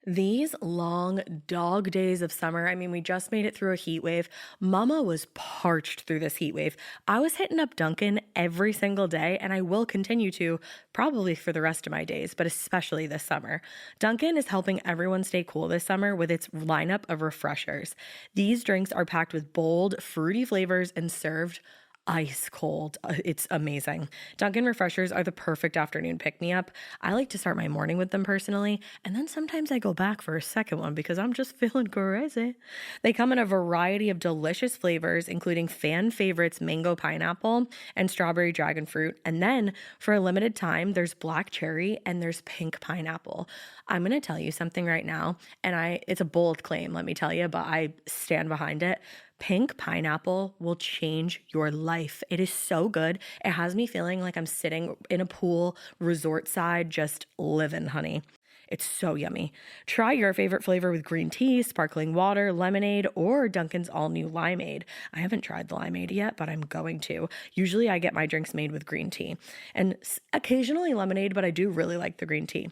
These long dog days of summer, I mean, we just made it through a heat wave. Mama was parched through this heat wave. I was hitting up Dunkin' every single day, and I will continue to probably for the rest of my days, but especially this summer. Dunkin' is helping everyone stay cool this summer with its lineup of refreshers. These drinks are packed with bold, fruity flavors and served ice cold. It's amazing. Dunkin' refreshers are the perfect afternoon pick-me-up. I like to start my morning with them personally, and then sometimes I go back for a second one because I'm just feeling crazy. They come in a variety of delicious flavors, including fan favorites mango pineapple and strawberry dragon fruit. And then for a limited time, there's black cherry and there's pink pineapple. I'm going to tell you something right now, and it's a bold claim, let me tell you, but I stand behind it. Pink pineapple will change your life. It is so good. It has me feeling like I'm sitting in a pool, resort side, just living, honey. It's so yummy. Try your favorite flavor with green tea, sparkling water, lemonade, or Dunkin's all-new limeade. I haven't tried the limeade yet, but I'm going to. Usually I get my drinks made with green tea and occasionally lemonade, but I do really like the green tea.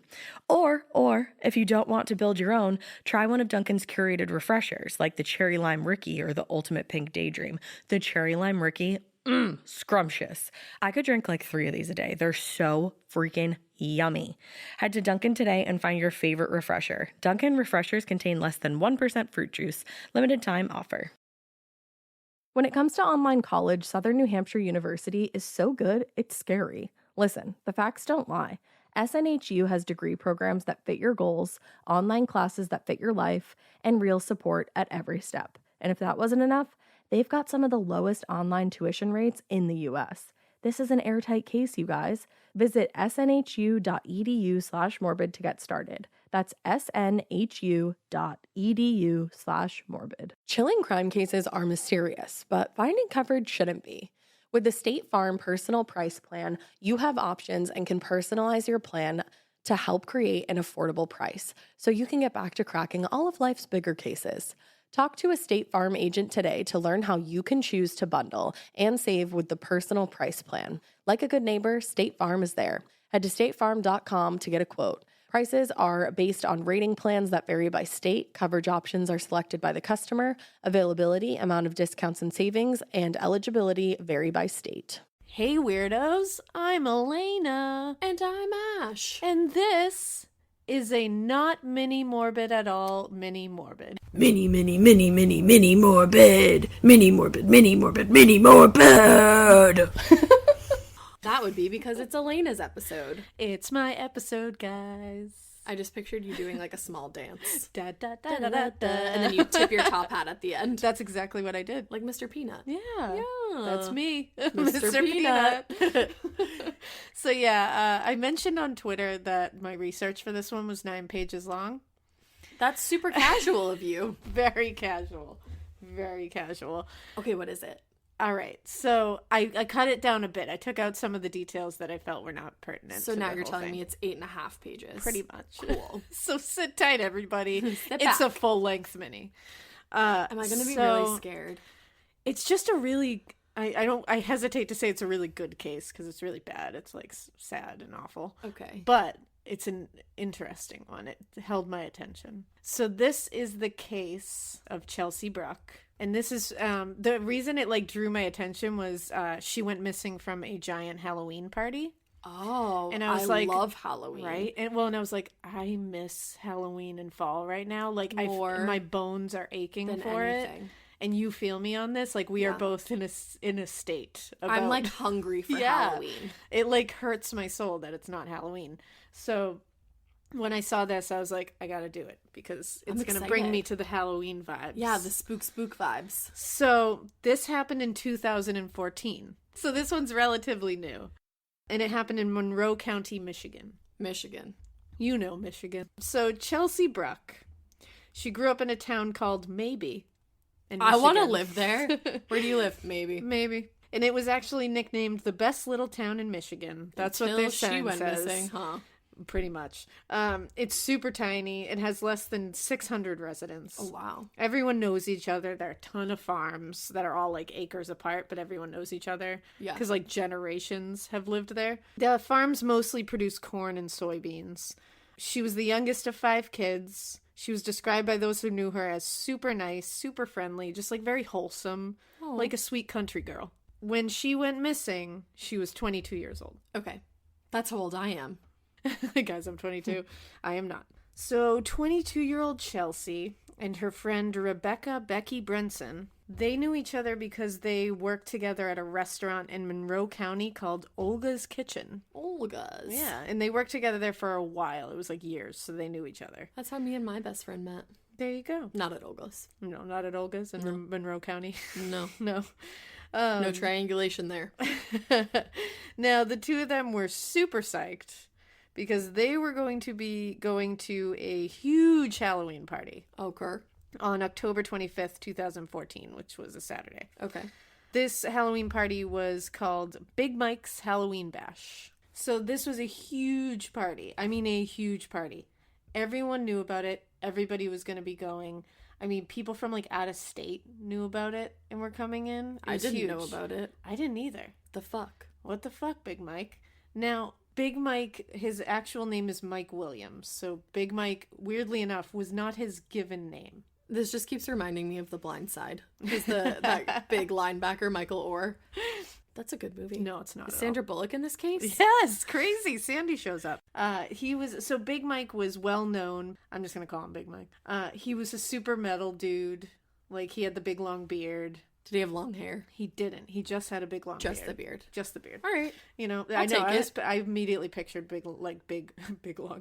Or if you don't want to build your own, try one of Dunkin's curated refreshers like the Cherry Lime Ricky or the Ultimate Pink Daydream. The Cherry Lime Ricky, scrumptious. I could drink like 3 of these a day. They're so freaking yummy. Head to Dunkin' today and find your favorite refresher. Dunkin' refreshers contain less than 1% fruit juice. Limited time offer. When it comes to online college, Southern New Hampshire University is so good, it's scary. Listen, the facts don't lie. SNHU has degree programs that fit your goals, online classes that fit your life, and real support at every step. And if that wasn't enough, they've got some of the lowest online tuition rates in the U.S. This is an airtight case, you guys. Visit snhu.edu/morbid to get started. That's snhu.edu/morbid. Chilling crime cases are mysterious, but finding coverage shouldn't be. With the State Farm Personal Price Plan, you have options and can personalize your plan to help create an affordable price so you can get back to cracking all of life's bigger cases. Talk to a State Farm agent today to learn how you can choose to bundle and save with the Personal Price Plan. Like a good neighbor, State Farm is there. Head to statefarm.com to get a quote. Prices are based on rating plans that vary by state. Coverage options are selected by the customer. Availability, amount of discounts and savings, and eligibility vary by state. Hey weirdos, I'm Alaina. And I'm Ash. And this is a not mini morbid at all mini morbid. Mini morbid. Mini morbid, mini morbid, mini morbid. That would be because it's Alaina's episode. It's my episode, guys. I just pictured you doing like a small dance. Da, da, da, da, da, da. And then you tip your top hat at the end. That's exactly what I did. Like Mr. Peanut. Yeah. That's me. Mr. Peanut. So yeah, I mentioned on Twitter that my research for this one was 9 pages long. That's super casual of you. Very casual. Very casual. Okay, what is it? All right, so I cut it down a bit. I took out some of the details that I felt were not pertinent. So now you're telling me it's 8.5 pages. Pretty much. Cool. So sit tight, everybody. Sit it's back. a full-length mini. Am I going to be really scared? It's just a really... I hesitate to say it's a really good case because it's really bad. It's like sad and awful. Okay. But it's an interesting one. It held my attention. So this is the case of Chelsea Bruck. And this is, the reason it like drew my attention was she went missing from a giant Halloween party. Oh, and I was like, love Halloween. Right? And I was like, I miss Halloween and fall right now. Like my bones are aching for anything. It. And you feel me on this? Like we are both in a state. I'm like hungry for Halloween. It like hurts my soul that it's not Halloween. So when I saw this, I was like, I gotta do it because it's gonna bring me to the Halloween vibes. Yeah, the spook vibes. So this happened in 2014. So this one's relatively new. And it happened in Monroe County, Michigan. You know Michigan. So Chelsea Bruck, she grew up in a town called Maybe. I want to live there. Where do you live? Maybe. And it was actually nicknamed the best little town in Michigan. That's what their sign says. Missing, huh? Pretty much. It's super tiny. It has less than 600 residents. Oh, wow. Everyone knows each other. There are a ton of farms that are all like acres apart, but everyone knows each other. Yeah. Because like generations have lived there. The farms mostly produce corn and soybeans. She was the youngest of 5 kids. She was described by those who knew her as super nice, super friendly, just like very wholesome, like a sweet country girl. When she went missing, she was 22 years old. Okay. That's how old I am. Guys, I'm 22. I am not. So 22-year-old Chelsea and her friend Rebecca Becky Brenson, they knew each other because they worked together at a restaurant in Monroe County called Olga's Kitchen. Olga's. Yeah, and they worked together there for a while. It was like years, so they knew each other. That's how me and my best friend met. There you go. Not at Olga's. No, not at Olga's in Monroe County. No. No. No triangulation there. Now, the two of them were super psyched because they were going to be going to a huge Halloween party. Okay. On October 25th, 2014, which was a Saturday. Okay. This Halloween party was called Big Mike's Halloween Bash. So this was a huge party. I mean, a huge party. Everyone knew about it. Everybody was going to be going. I mean, people from like out of state knew about it and were coming in. I didn't know about it. I didn't either. The fuck? What the fuck, Big Mike? Now, Big Mike, his actual name is Mike Williams. So Big Mike, weirdly enough, was not his given name. This just keeps reminding me of The Blind Side. He's that big linebacker, Michael Orr. That's a good movie. No, it's not. Is Sandra Bullock in this case? Yes, crazy. Sandy shows up. Big Mike was well known. I'm just gonna call him Big Mike. He was a super metal dude. Like, he had the big long beard. Did he have long hair? He didn't. He just had a big long beard. Just the beard. Just the beard. All right. You know, I'll take it. I immediately pictured big long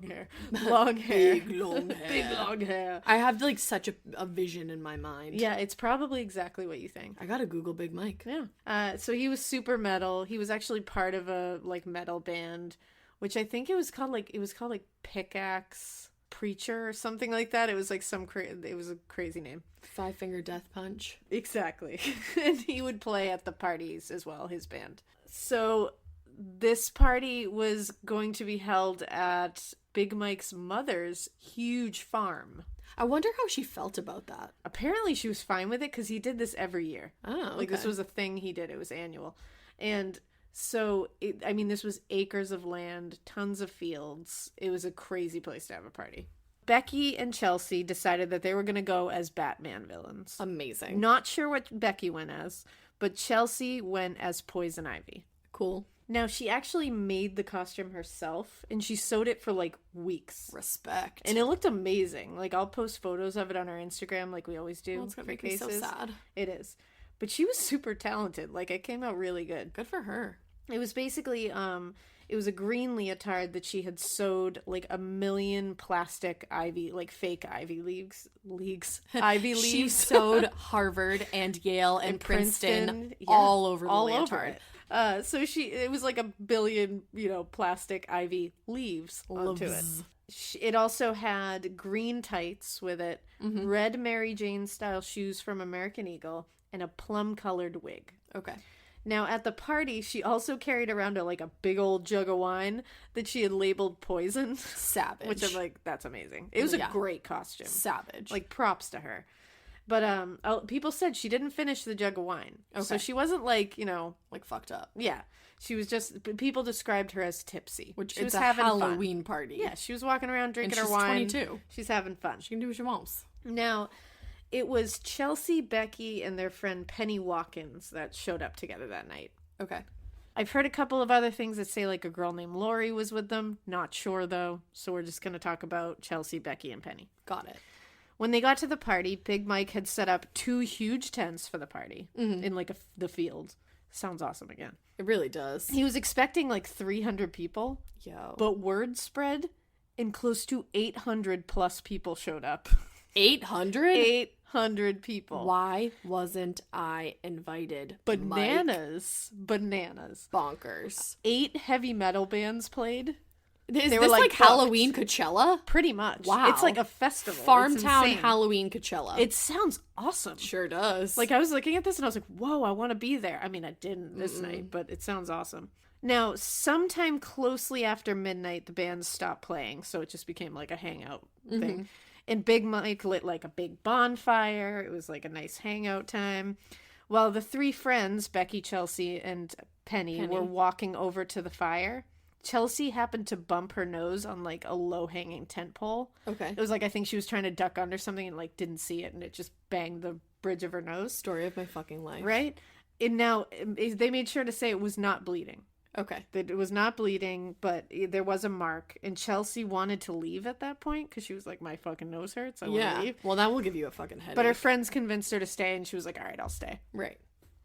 hair. Long hair. Big long hair. Big long hair. I have like such a vision in my mind. Yeah, it's probably exactly what you think. I gotta Google Big Mike. Yeah. So he was super metal. He was actually part of a like metal band, which I think it was called Pickaxe Preacher or something like that. It was like it was a crazy name. 5 Finger Death Punch. Exactly. And he would play at the parties as well, his band. So this party was going to be held at Big Mike's mother's huge farm. I wonder how she felt about that. Apparently she was fine with it because he did this every year. Oh, okay. Like, this was a thing he did. It was annual. And so, this was acres of land, tons of fields. It was a crazy place to have a party. Becky and Chelsea decided that they were going to go as Batman villains. Amazing. Not sure what Becky went as, but Chelsea went as Poison Ivy. Cool. Now, she actually made the costume herself, and she sewed it for, like, weeks. Respect. And it looked amazing. Like, I'll post photos of it on our Instagram like we always do. Oh, it's going to make me so sad. It is. But she was super talented. Like, it came out really good. Good for her. It was basically, it was a green leotard that she had sewed, like, 1 million plastic ivy, like, fake ivy leaves. Ivy leaves. She sewed Harvard and Yale and Princeton all over the leotard. So it was like 1 billion, plastic ivy leaves onto it. It also had green tights with it, red Mary Jane style shoes from American Eagle, and a plum colored wig. Okay. Now, at the party, she also carried around a big old jug of wine that she had labeled poison. Savage. Which I'm like, that's amazing. It was a great costume. Savage. Like, props to her. But people said she didn't finish the jug of wine. Okay. So she wasn't like, like fucked up. Yeah. She was just, people described her as tipsy. Which she was a having Halloween fun. Party. Yeah, she was walking around drinking and her wine. She's 22. She's having fun. She can do what she wants. Now, it was Chelsea, Becky, and their friend Penny Watkins that showed up together that night. Okay. I've heard a couple of other things that say like a girl named Lori was with them. Not sure though. So we're just going to talk about Chelsea, Becky, and Penny. Got it. When they got to the party, Big Mike had set up 2 huge tents for the party in like the field. Sounds awesome again. It really does. He was expecting like 300 people. Yo. But word spread and close to 800 plus people showed up. 800? 800 people. Why wasn't I invited? Bananas. Bananas. Bonkers. 8 heavy metal bands played. Is this like Halloween Coachella? Pretty much. Wow. It's like a festival. Farmtown Halloween Coachella. It sounds awesome. Sure does. Like, I was looking at this and I was like, whoa, I want to be there. I mean, I didn't this night, but it sounds awesome. Now, sometime closely after midnight, the bands stopped playing, so it just became like a hangout thing. And Big Mike lit like a big bonfire. It was like a nice hangout time. While the 3 friends, Becky, Chelsea, and Penny, were walking over to the fire, Chelsea happened to bump her nose on, like, a low-hanging tent pole. Okay. It was like, I think she was trying to duck under something and, like, didn't see it, and it just banged the bridge of her nose. Story of my fucking life. Right? And now, they made sure to say it was not bleeding. Okay. That it was not bleeding, but there was a mark. And Chelsea wanted to leave at that point because she was like, my fucking nose hurts. I want to leave. Well, that will give you a fucking headache. But her friends convinced her to stay, and she was like, all right, I'll stay. Right.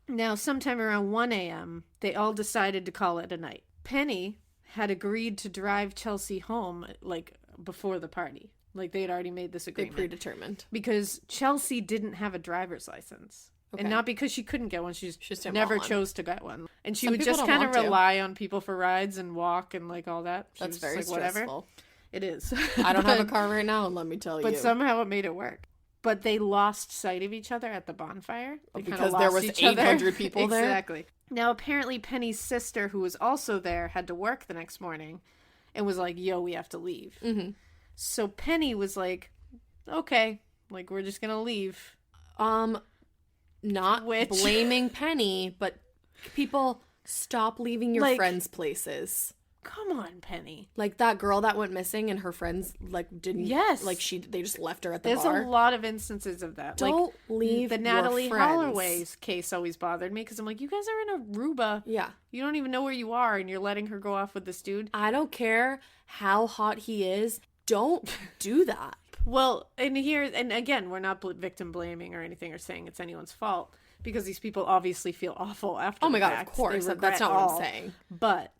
Now, sometime around 1 a.m., they all decided to call it a night. Penny had agreed to drive Chelsea home, like, before the party. Like, they had already made this agreement. They predetermined. Because Chelsea didn't have a driver's license. Okay. And not because she couldn't get one, she just didn't never want one. chose to get one. And she Some would people just don't kind of want to. rely on people for rides and walk and, like, all that. She That's was very just like, whatever. stressful. It is. I don't have a car right now, and let me tell you. But somehow it made it work. But they lost sight of each other at the bonfire. They kinda because there lost was each other. 800 people there? Exactly. Now, apparently, Penny's sister, who was also there, had to work the next morning and was like, yo, we have to leave. Mm-hmm. So Penny was like, okay, like, we're just going to leave. Not blaming Penny, but people, stop leaving your Like, friends' places. Come on, Penny. Like that girl that went missing and her friends like didn't. Yes. Like they just left her at the There's bar. a lot of instances of that. Don't like, leave the Natalie your friends. Holloway's case always bothered me because I'm like, you guys are in Aruba. Yeah. You don't even know where you are, and you're letting her go off with this dude. I don't care how hot he is. Don't do that. Well, and again, we're not victim blaming or anything or saying it's anyone's fault because these people obviously feel awful after. Oh my the God, of fact. course. They That's not regret what all. I'm saying. But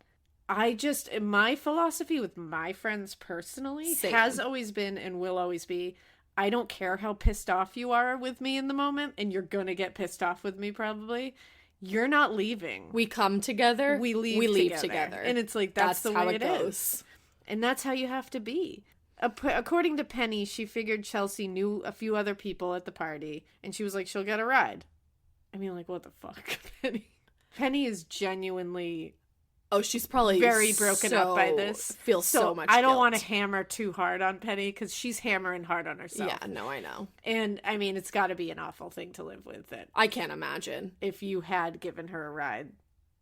my philosophy with my friends personally Same. has always been and will always be, I don't care how pissed off you are with me in the moment, and you're going to get pissed off with me probably. You're not leaving. We come together. We leave together. And it's like, that's the how way it it goes. is. And that's how you have to be. According to Penny, she figured Chelsea knew a few other people at the party, and she was like, she'll get a ride. I mean, like, what the fuck, Penny? Penny is genuinely... Oh, she's probably very broken up by this. Feels so much I don't guilt. want to hammer too hard on Penny because she's hammering hard on herself. Yeah, no, I know. And, I mean, it's got to be an awful thing to live with that I can't imagine. if you had given her a ride.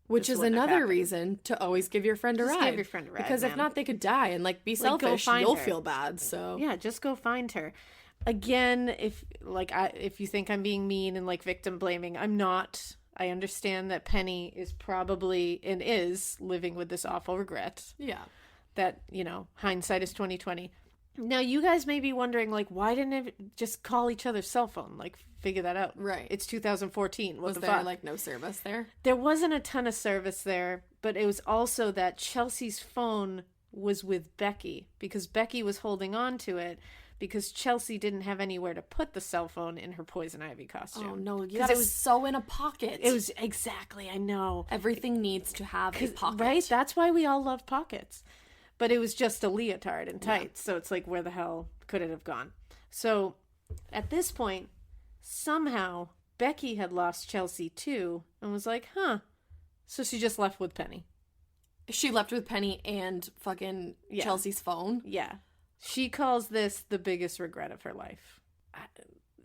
Which this is wouldn't have another happened. reason to always give your friend a Just ride. give your friend a ride, Because if man. not, they could die and, like, be Like, go selfish. find You'll her. feel bad, so... Yeah, just go find her. Again, if you think I'm being mean and, like, victim blaming, I'm not. I understand that Penny is probably and is living with this awful regret. Yeah. That, hindsight is 20/20. Now, you guys may be wondering, like, why didn't it just call each other's cell phone? Like, figure that out. Right. It's 2014. What Was the there, fuck? like, no service there? There wasn't a ton of service there, but it was also that Chelsea's phone was with Becky because Becky was holding on to it because Chelsea didn't have anywhere to put the cell phone in her Poison Ivy costume. Oh, no. You 'Cause gotta it was sew in a pocket. It was exactly, I know. Everything needs to have a pocket. Right? That's why we all love pockets. But it was just a leotard and tights, so it's like, where the hell could it have gone? So, at this point, somehow, Becky had lost Chelsea too, and was like, huh. So she just left with Penny. She left with Penny and fucking Chelsea's phone. Yeah. She calls this the biggest regret of her life.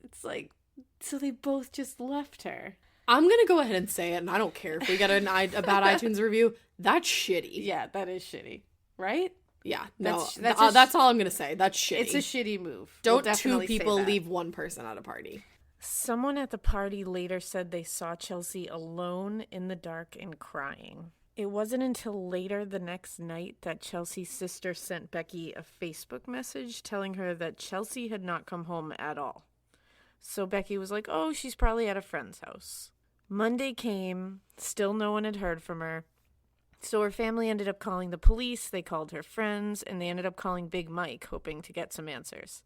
It's like, so they both just left her. I'm gonna go ahead and say it, and I don't care if we get a bad iTunes review. That's shitty. Yeah, that is shitty. Right? Yeah, no, That's that's all I'm gonna say. That's shitty. It's a shitty move. Don't We'll two definitely say people that. leave one person at a party. Someone at the party later said they saw Chelsea alone in the dark and crying. It wasn't until later the next night that Chelsea's sister sent Becky a Facebook message telling her that Chelsea had not come home at all. So Becky was like, oh, she's probably at a friend's house. Monday came, still no one had heard from her. So her family ended up calling the police, they called her friends, and they ended up calling Big Mike, hoping to get some answers.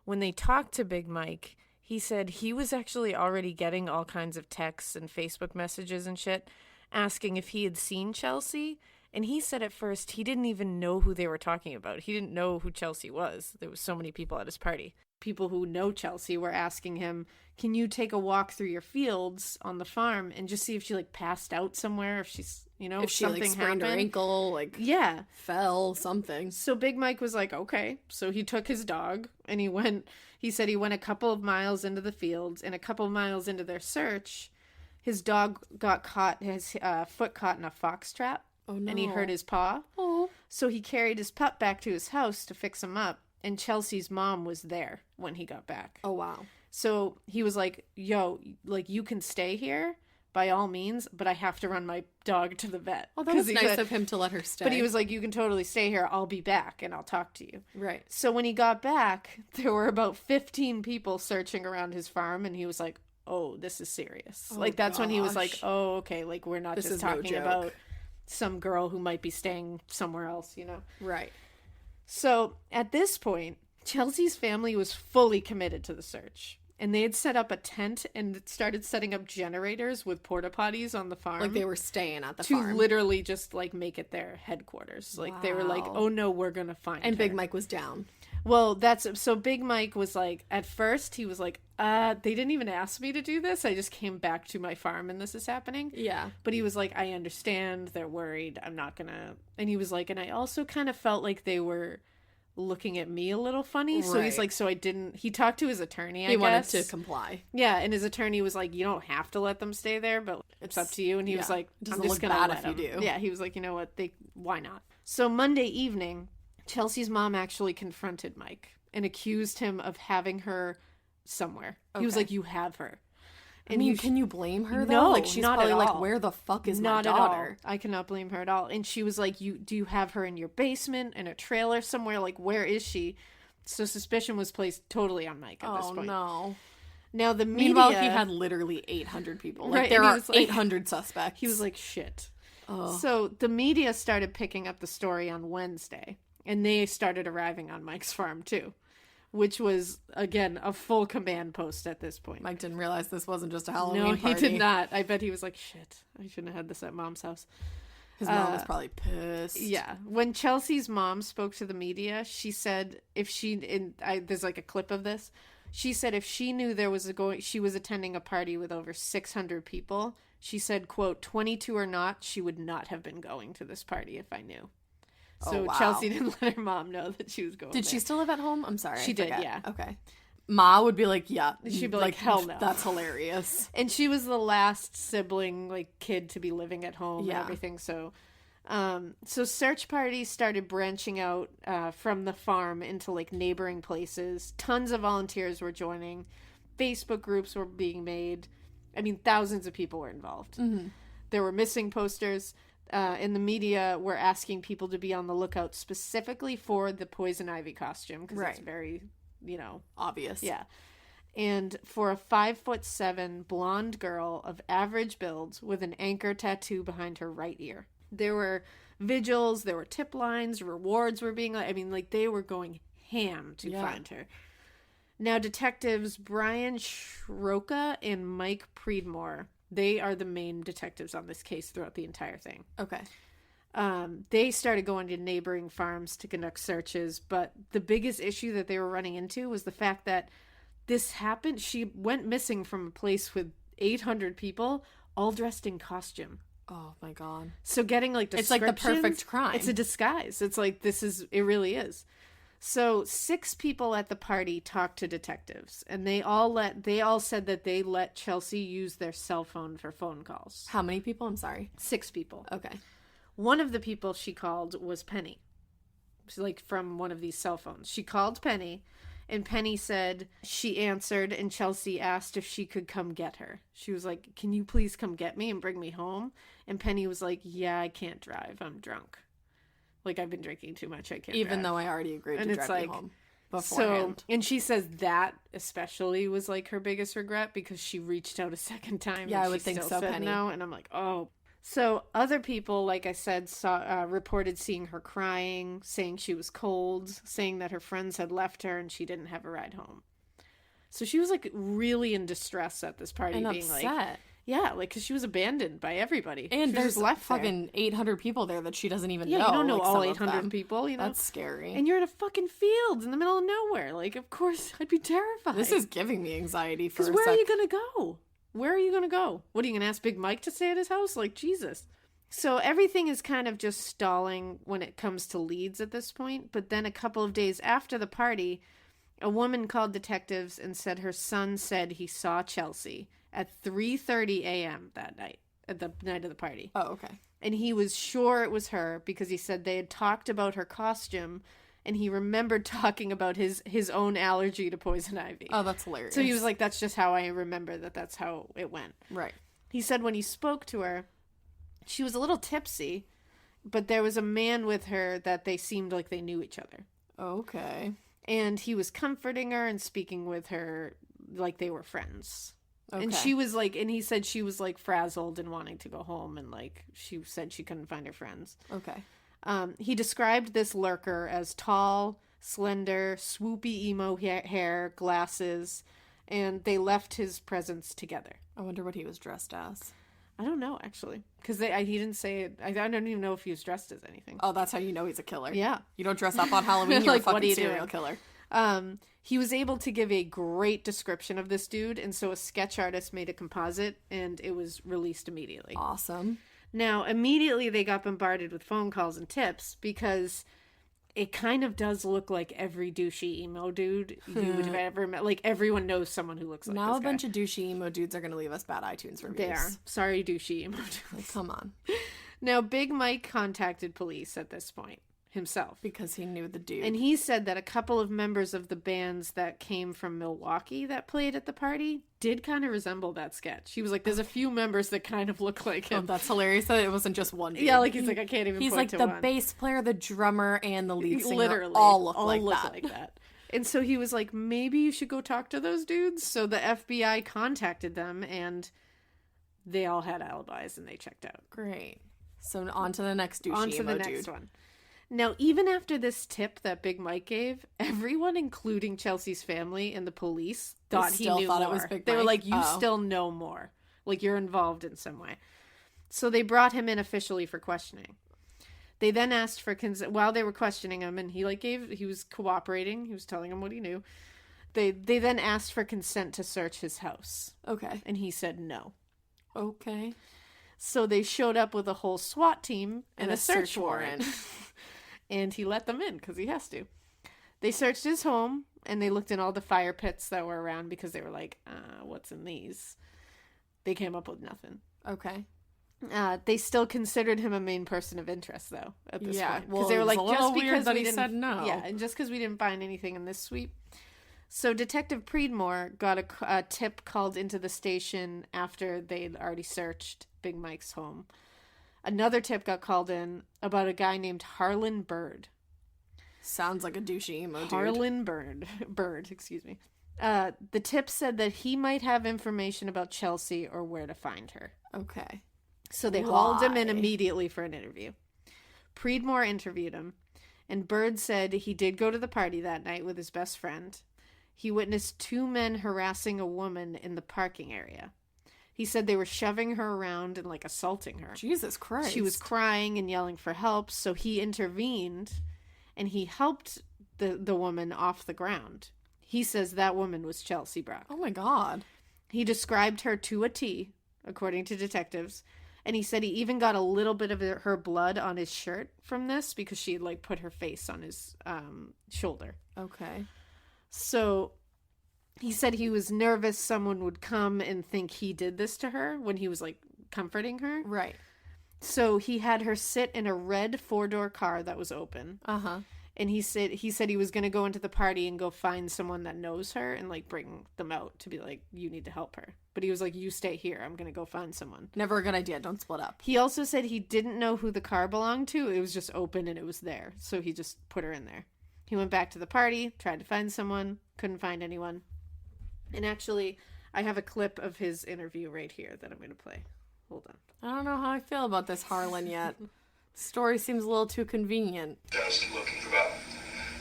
When they talked to Big Mike, he said he was actually already getting all kinds of texts and Facebook messages and shit, asking if he had seen Chelsea, and he said at first he didn't even know who they were talking about. He didn't know who Chelsea was. There was so many people at his party. People who know Chelsea were asking him, can you take a walk through your fields on the farm and just see if she, like, passed out somewhere, if she's, If she something like sprained her happened? ankle, like Yeah. fell, something. So Big Mike was like, okay. So he took his dog and he said he went a couple of miles into the fields, and a couple of miles into their search, his dog got caught, his foot caught in a fox trap. Oh, no. And he hurt his paw. Oh. So he carried his pup back to his house to fix him up. And Chelsea's mom was there when he got back. Oh, wow. So he was like, yo, like, you can stay here by all means, but I have to run my dog to the vet. Oh, that was nice of him to let her stay. But he was like, you can totally stay here. I'll be back and I'll talk to you. Right. So when he got back, there were about 15 people searching around his farm, and he was like, oh, this is serious. Oh, like, that's when he was like, gosh. oh, okay, like, we're not This just is no talking joke. about some girl who might be staying somewhere else, you know? Right. So at this point, Chelsea's family was fully committed to the search. And they had set up a tent and started setting up generators with porta potties on the farm. Like they were staying at the to farm. literally just like make it their headquarters. Like they were like, Wow. oh no, we're gonna find And her. Big Mike was down. Well, that's so Big Mike was like, at first he was like, they didn't even ask me to do this. I just came back to my farm and this is happening. Yeah. But he was like, I understand. They're worried. I'm not gonna. And he was like, and I also kind of felt like they were looking at me a little funny. So he's Right. like, so I didn't. He talked to his attorney, He I wanted guess. to comply. Yeah, and his attorney was like, you don't have to let them stay there, but it's up to you. And he was yeah. like, It doesn't I'm just look gonna bad let if you him. do. Yeah, he was like, you know what? Why not? So Monday evening, Chelsea's mom actually confronted Mike and accused him of having her somewhere. He was Okay. like, you have her. I mean, can you blame her though? No, like she's not at probably like, all. where the fuck is Not my at all. daughter? I cannot blame her at all. And she was like, do you have her in your basement, in a trailer somewhere? Like, where is she? So suspicion was placed totally on Mike at this Oh point. no. Now the media... Meanwhile, he had literally 800 people. Like Right, there and he are was like- 800 suspects. He was like, shit. oh. So the media started picking up the story on Wednesday, and they started arriving on Mike's farm too, which was, again, a full command post at this point. Mike didn't realize this wasn't just a Halloween No, party. he did not. I bet he was like, shit, I shouldn't have had this at Mom's house. His mom was probably pissed. Yeah. When Chelsea's mom spoke to the media, she said if she, there's like a clip of this, she said if she knew she was attending a party with over 600 people, she said, quote, 22 or not, she would not have been going to this party if I knew. So Oh, wow. Chelsea didn't let her mom know that she was going Did there. she still live at home? I'm sorry. She I did, forget. yeah. Okay. Ma would be like, yeah. She'd be like, hell no. That's hilarious. And she was the last sibling, like, kid to be living at home Yeah. and everything. So search parties started branching out from the farm into, like, neighboring places. Tons of volunteers were joining. Facebook groups were being made. I mean, thousands of people were involved. Mm-hmm. There were missing posters. And the media were asking people to be on the lookout specifically for the poison ivy costume because it's Right. very, Obvious. yeah. And for a 5'7" blonde girl of average build with an anchor tattoo behind her right ear. There were vigils, there were tip lines, rewards were being, they were going ham to find her. Now, detectives Brian Schroka and Mike Preedmore, they are the main detectives on this case throughout the entire thing. Okay. They started going to neighboring farms to conduct searches, but the biggest issue that they were running into was the fact that this happened. She went missing from a place with 800 people, all dressed in costume. Oh my god. So getting like It's like the descriptions, perfect crime. It's a disguise. It's like it really is. So 6 people at the party talked to detectives, and they all said that they let Chelsea use their cell phone for phone calls. How many people? I'm sorry. 6 people. Okay. One of the people she called was Penny. She's like from one of these cell phones. She called Penny, and Penny said she answered, and Chelsea asked if she could come get her. She was like, can you please come get me and bring me home? And Penny was like, yeah, I can't drive. I'm drunk. Like, I've been drinking too much. I can't Even drive. though I already agreed And to it's drive like, you home beforehand. So, and she says that especially was like her biggest regret because she reached out a second time. Yeah, and I would she think still so, said Penny. No, and I'm like, oh. So other people, like I said, reported seeing her crying, saying she was cold, saying that her friends had left her and she didn't have a ride home. So she was like really in distress at this party, And being upset. like, yeah, like because she was abandoned by everybody. And She was there's just left there. fucking 800 people there that she doesn't even Yeah, know. you don't know like, all some of 800 them. people, you know? That's scary. And you're in a fucking field in the middle of nowhere. Like, of course, I'd be terrified. This is giving me anxiety for a Because where are sec. you going to go? Where are you going to go? What, are you going to ask Big Mike to stay at his house? Like, Jesus. So everything is kind of just stalling when it comes to leads at this point. But then a couple of days after the party, a woman called detectives and said her son said he saw Chelsea at 3:30 a.m. that night, at the night of the party. Oh, okay. And he was sure it was her because he said they had talked about her costume, and he remembered talking about his own allergy to poison ivy. Oh, that's hilarious. So he was like, that's just how I remember that's how it went. Right. He said when he spoke to her, she was a little tipsy, but there was a man with her that they seemed like they knew each other. Okay. And he was comforting her and speaking with her like they were friends. Okay. And she was like, and he said she was like frazzled and wanting to go home, and like she said she couldn't find her friends. Okay. He described this lurker as tall, slender, swoopy emo hair, glasses, and they left his presence together. I wonder what he was dressed as. I don't know, actually, because he didn't say it. I don't even know if he was dressed as anything. Oh, that's how you know he's a killer. Yeah. You don't dress up on Halloween, you're Like, a fucking what are you serial doing? killer. He was able to give a great description of this dude, and so a sketch artist made a composite, and it was released immediately. Awesome. Now, immediately they got bombarded with phone calls and tips, because it kind of does look like every douchey emo dude you would have ever met. Like, everyone knows someone who looks like Now this a guy. bunch of douchey emo dudes are going to leave us bad iTunes reviews. They are. Sorry, douchey emo dudes. Like, come on. Now, Big Mike contacted police at this point himself. Because he knew the dude. And he said that a couple of members of the bands that came from Milwaukee that played at the party did kind of resemble that sketch. He was like, there's a few members that kind of look like Oh, him. that's hilarious that it wasn't just one dude. Yeah, like he's like, I can't even He's point like to the one. bass player, the drummer, and the lead singer Literally. all look like that. that. And so he was like, maybe you should go talk to those dudes. So the FBI contacted them, and they all had alibis, and they checked out. Great. So on to the next douchey On to emo the next dude. one. Now, even after this tip that Big Mike gave, everyone, including Chelsea's family and the police, thought he still knew thought more. it was Big They were Mike? like, you Oh. still know more. Like, you're involved in some way. So they brought him in officially for questioning. They then asked for consent while they were questioning him, and he was cooperating. He was telling them what he knew. They then asked for consent to search his house, Okay. and he said no. Okay. So they showed up with a whole SWAT team and a search warrant. warrant. And he let them in because he has to. They searched his home, and they looked in all the fire pits that were around because they were like, what's in these? They came up with nothing. Okay. They still considered him a main person of interest, though, at this Yeah, point. well, Because they were it was like, a little just weird because that we he didn't... said no. Yeah, and just because we didn't find anything in this sweep. So Detective Preedmore got a tip called into the station after they'd already searched Big Mike's home. Another tip got called in about a guy named Harlan Bird. Sounds like a douchey emo dude. Harlan Bird, excuse me. The tip said that he might have information about Chelsea or where to find her. Okay. So they hauled him in Why? immediately for an interview. Preedmore interviewed him, and Bird said he did go to the party that night with his best friend. He witnessed two men harassing a woman in the parking area. He said they were shoving her around and like assaulting her. Jesus Christ. She was crying and yelling for help, so he intervened, and he helped the woman off the ground. He says that woman was Chelsea Bruck. Oh my God. He described her to a T, according to detectives, and he said he even got a little bit of her blood on his shirt from this because she had like put her face on his shoulder. Okay. So he said he was nervous someone would come and think he did this to her when he was like comforting her. Right. So he had her sit in a red 4-door car that was open. Uh-huh. And he said he was going to go into the party and go find someone that knows her and like bring them out to be like, you need to help her. But he was like, you stay here. I'm going to go find someone. Never a good idea. Don't split up. He also said he didn't know who the car belonged to. It was just open and it was there. So he just put her in there. He went back to the party, tried to find someone, couldn't find anyone. And actually, I have a clip of his interview right here that I'm going to play. Hold on. I don't know how I feel about this Harlan yet. Story seems a little too convenient. I was looking for about,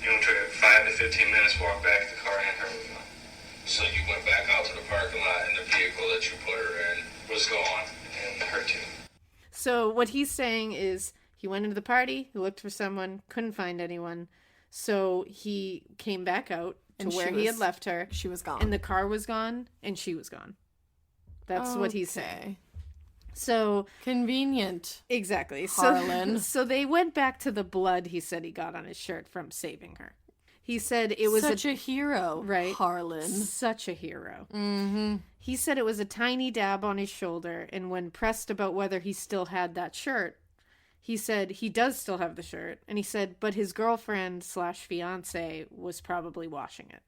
5 to 15 minutes, walk back, the car and her was gone. So you went back out to the parking lot and the vehicle that you put her in was gone, and her too. So what he's saying is he went into the party, he looked for someone, couldn't find anyone. So he came back out to And where she he had was- left her. She was gone. And the car was gone, and she was gone. That's what he's saying. Okay. So, Convenient. exactly. Harlan. So they went back to the blood he said he got on his shirt from saving her. He said it was Such a hero. right? Harlan. Such a hero. Mm-hmm. He said it was a tiny dab on his shoulder, and when pressed about whether he still had that shirt He said he does still have the shirt, and he said, but his girlfriend/fiance was probably washing it.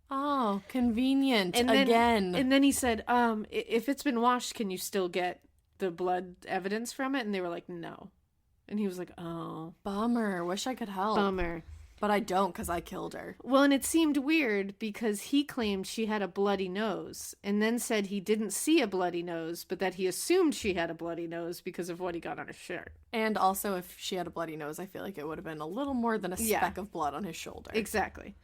Oh, convenient. And then, again. And then he said, if it's been washed, can you still get the blood evidence from it? And they were like, no. And he was like, oh. Bummer. Wish I could help. Bummer. But I don't because I killed her. Well, and it seemed weird because he claimed she had a bloody nose and then said he didn't see a bloody nose, but that he assumed she had a bloody nose because of what he got on her shirt. And also, if she had a bloody nose, I feel like it would have been a little more than a speck of blood on his shoulder. Exactly.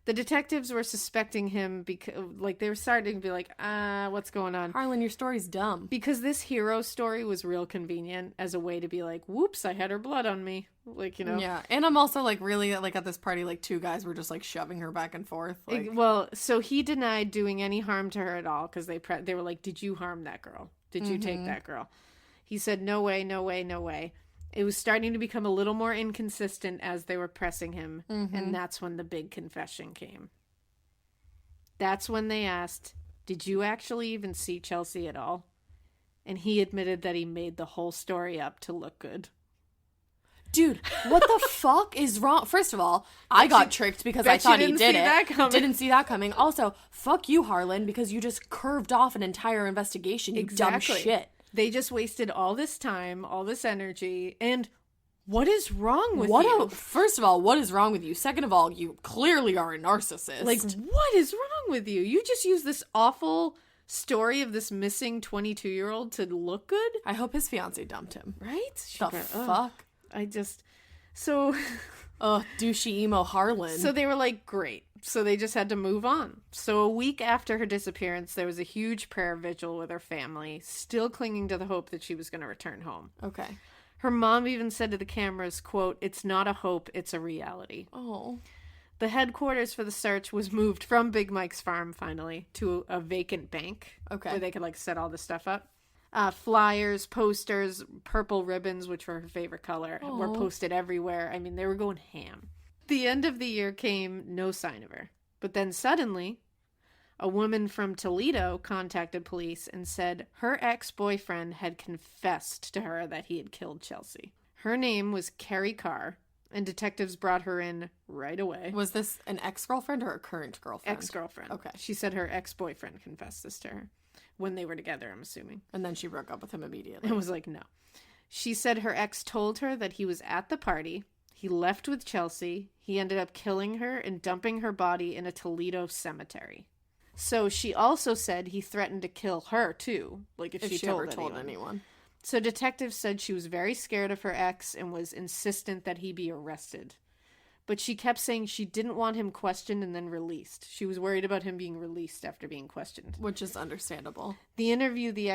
The detectives were suspecting him because, they were starting to be like, what's going on? Harlan, your story's dumb. Because this hero story was real convenient as a way to be like, whoops, I had her blood on me. Yeah, and I'm also, really, at this party, two guys were just, shoving her back and forth. So he denied doing any harm to her at all because they were like, did you harm that girl? Did you take that girl? He said, no way, no way, no way. It was starting to become a little more inconsistent as they were pressing him, and that's when the big confession came. That's when they asked, did you actually even see Chelsea at all? And he admitted that he made the whole story up to look good. Dude, what the fuck is wrong? First of all, I got tricked because I thought he did it. Didn't see that coming. Also, fuck you, Harlan, because you just curved off an entire investigation, you dumb shit. They just wasted all this time, all this energy, and what is wrong with you? First of all, what is wrong with you? Second of all, you clearly are a narcissist. What is wrong with you? You just use this awful story of this missing 22-year-old to look good? I hope his fiance dumped him. Right? The fuck? Douchey emo Harlan. So they were like, great. So they just had to move on. So a week after her disappearance, there was a huge prayer vigil with her family, still clinging to the hope that she was going to return home. Okay. Her mom even said to the cameras, quote, it's not a hope, it's a reality. Oh. The headquarters for the search was moved from Big Mike's farm, finally, to a vacant bank. Okay. Where they could, set all this stuff up. Flyers, posters, purple ribbons, which were her favorite color, were posted everywhere. I mean, they were going ham. The end of the year came, no sign of her. But then suddenly, a woman from Toledo contacted police and said her ex-boyfriend had confessed to her that he had killed Chelsea. Her name was Carrie Carr, and detectives brought her in right away. Was this an ex-girlfriend or a current girlfriend? Ex-girlfriend. Okay. She said her ex-boyfriend confessed this to her. When they were together, I'm assuming. And then she broke up with him immediately. And was like, no. She said her ex told her that he was at the party. He left with Chelsea. He ended up killing her and dumping her body in a Toledo cemetery. So she also said he threatened to kill her, too. If she ever told anyone. So detectives said she was very scared of her ex and was insistent that he be arrested. But she kept saying she didn't want him questioned and then released. She was worried about him being released after being questioned. Which is understandable. They interview the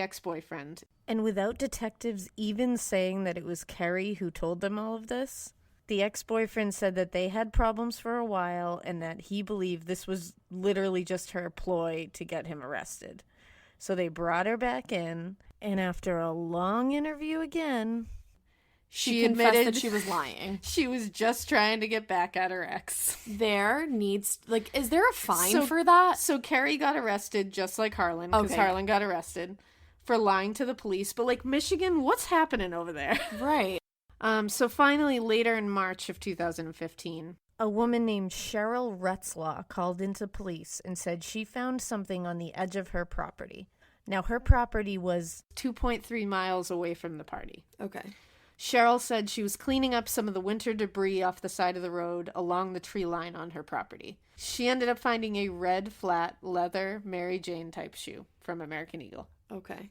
ex-boyfriend. And without detectives even saying that it was Carrie who told them all of this, the ex-boyfriend said that they had problems for a while and that he believed this was literally just her ploy to get him arrested. So they brought her back in, and after a long interview again, she admitted that she was lying. She was just trying to get back at her ex. There needs, is there a fine for that? So Carrie got arrested just like Harlan, because Harlan got arrested for lying to the police. But Michigan, what's happening over there? Right. So finally, later in March of 2015, a woman named Cheryl Retzlaw called into police and said she found something on the edge of her property. Now, her property was 2.3 miles away from the party. Okay. Cheryl said she was cleaning up some of the winter debris off the side of the road along the tree line on her property. She ended up finding a red, flat, leather Mary Jane type shoe from American Eagle. Okay.